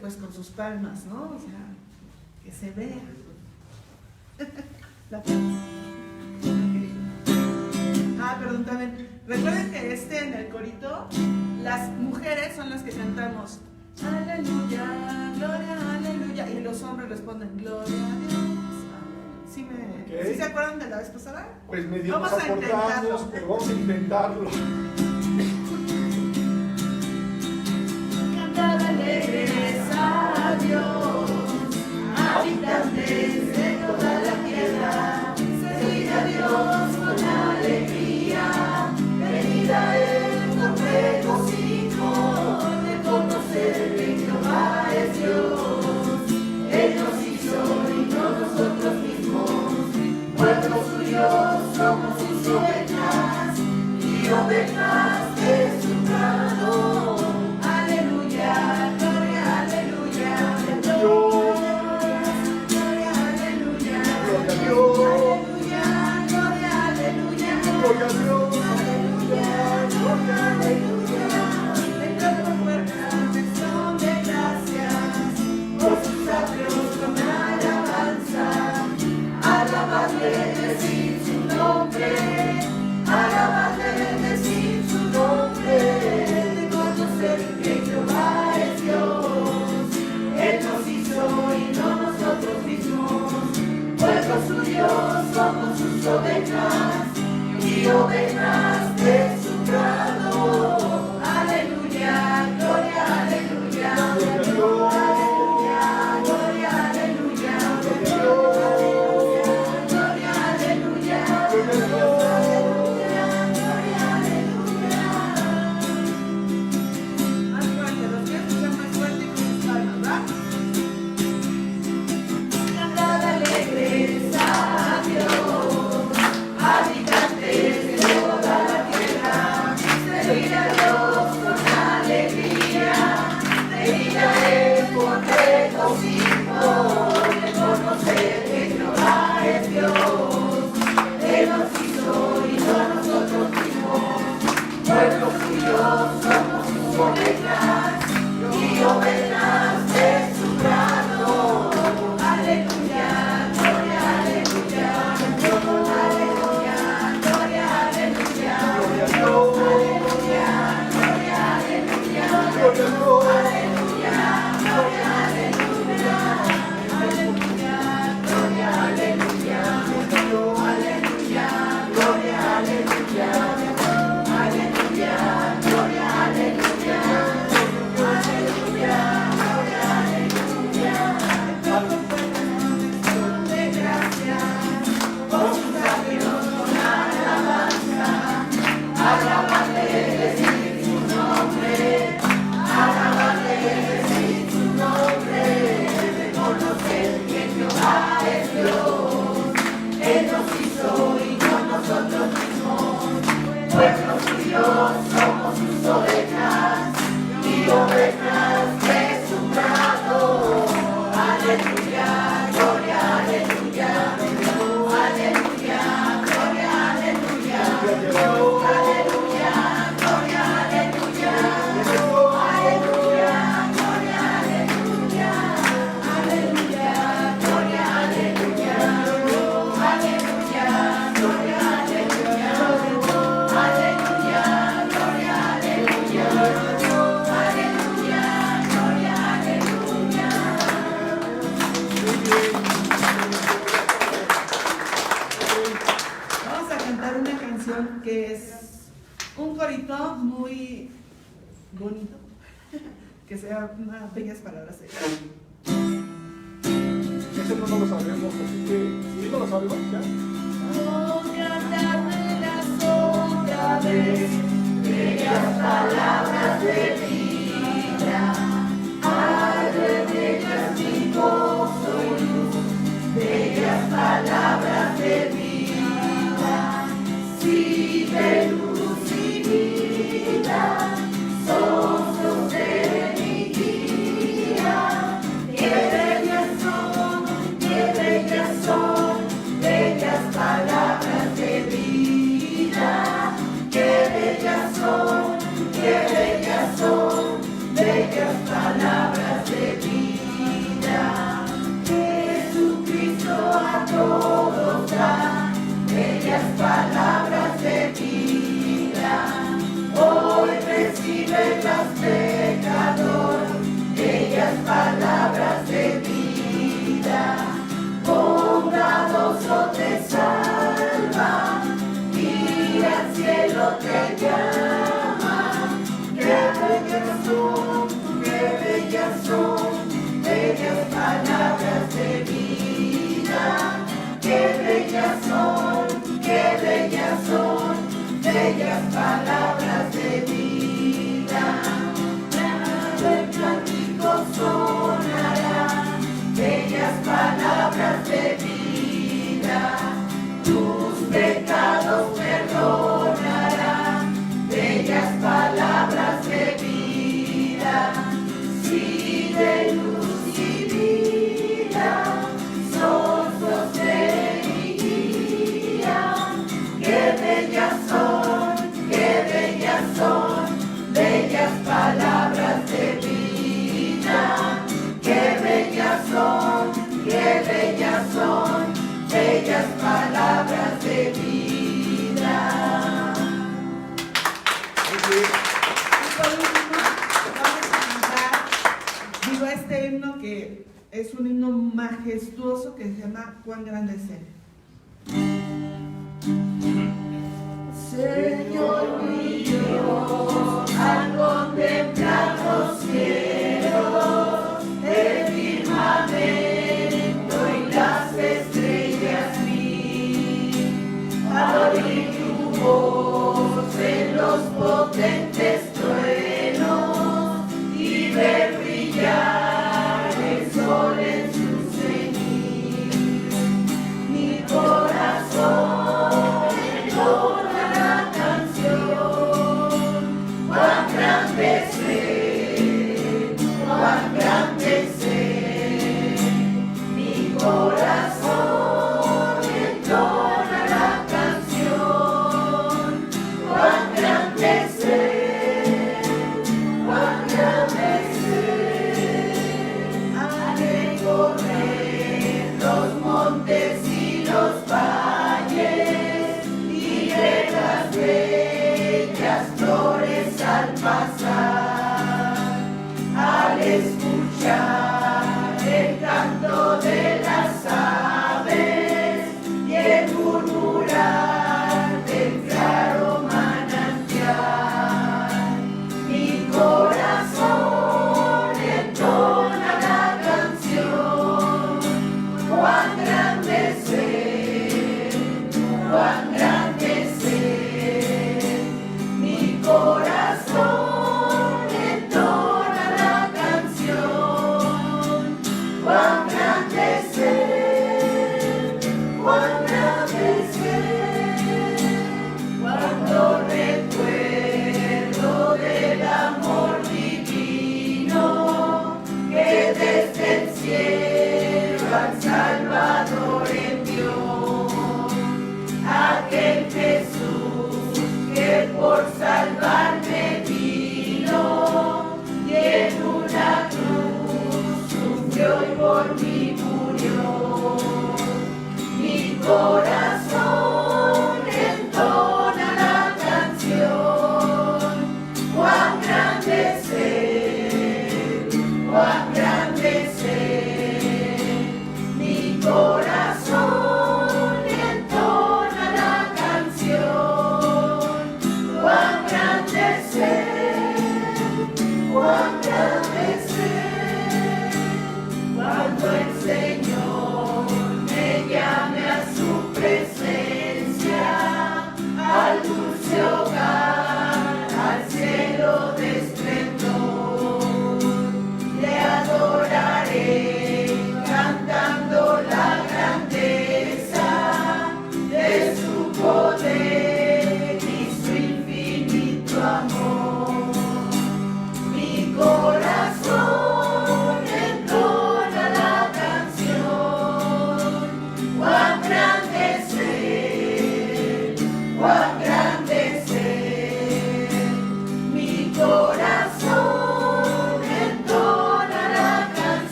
Pues con sus palmas, ¿no? O sea, que se vea. Perdón, también. Recuerden que en el corito, las mujeres son las que cantamos aleluya, gloria, aleluya, y los hombres responden gloria a Dios. ¿Sí, ¿Sí se acuerdan de la vez pasada? Pues medio vamos nos a intentarlo. Pero vamos a intentarlo. Cantar alegres a Dios, habitantes de toda la tierra, servir a Dios con alegría, venid a Él con regocijo, reconocer que Jehová es Dios. Él nos hizo y no nosotros mismos, pueblo suyo, somos sus ovejas y ovejas que es un corito muy bonito, que sea unas bellas palabras. Ese no lo sabemos, así que sí no lo sabemos ya. Otra vez, bellas palabras de vida, arde de ellas mi gozo y luz, bellas palabras de vida, sí de luz y vida, son de mi guía, qué bellas son, bellas palabras de vida, qué bellas son, bellas palabras de vida. Jesucristo a todos da bellas palabras de vida. Hoy recibe las pecador, bellas palabras de vida. Bondadoso te salva y al cielo te llama. Qué bellas son, bellas palabras de vida. Qué bellas son, bellas palabras de vida. El cántico sonará, bellas palabras de vida. Tus pecados perdonará, bellas palabras de vida. Sí, de luz y vida, sos de mi guía. Qué bellas son, bellas palabras de vida. Qué bellas son, bellas palabras de vida. Y por último, vamos a cantar, digo, este himno que es un himno majestuoso que se llama Cuán grande es Él. Señor mi Dios, al contemplar los cielos, el firmamento y las estrellas vi, al oír tu voz en los potentes truenos y ver brillar el sol en su cenit, mi corazón entona la canción. Cuán grande es Él, cuán grande es Él, mi corazón entona la canción. Cuán grande es Él, cuán grande es Él. Ha de correr los montes y los valles y ver las bellas flores al pasar, al escuchar el canto de las aves y el murmurar del claro manantial. Mi corazón entona la canción. Cuán grande es Él, cuán grande es Él, mi corazón entona la canción. Cuán grande es Él, cuán grande es Él. Cuando recuerdo del amor divino que desde el cielo al Salvador envió, aquel Jesús que por salvarme vino y en una cruz sufrió y por mí murió. Mi corazón entona la canción. Cuán grande es Él, cuán grande es Él, mi corazón entona la canción.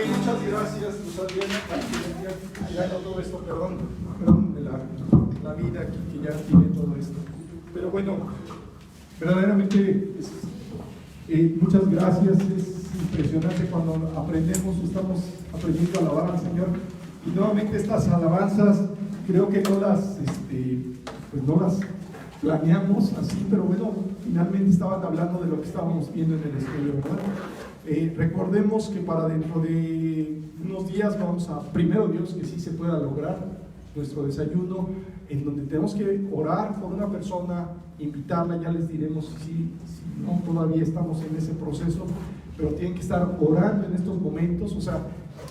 muchas gracias, Luz Adriana, por tirando todo esto, perdón de la vida aquí que ya tiene todo esto. Pero bueno, verdaderamente muchas gracias, es impresionante cuando aprendemos, estamos aprendiendo a alabar al Señor. Y nuevamente estas alabanzas, creo que no las planeamos así, pero bueno, finalmente estaban hablando de lo que estábamos viendo en el estudio, ¿verdad? Recordemos que para dentro de unos días vamos a, primero Dios, que sí se pueda lograr nuestro desayuno, en donde tenemos que orar por una persona, invitarla, ya les diremos si no, todavía estamos en ese proceso, pero tienen que estar orando en estos momentos, o sea,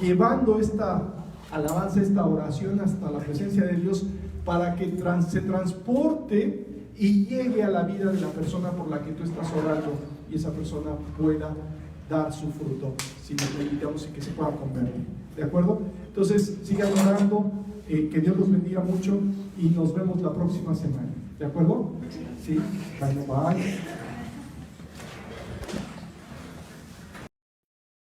llevando esta alabanza, esta oración hasta la presencia de Dios, para que se transporte y llegue a la vida de la persona por la que tú estás orando, y esa persona pueda dar su fruto, si nos invitamos y que se pueda convertir. ¿De acuerdo? Entonces, sigan orando, que Dios los bendiga mucho y nos vemos la próxima semana. ¿De acuerdo? Sí, bueno, bye.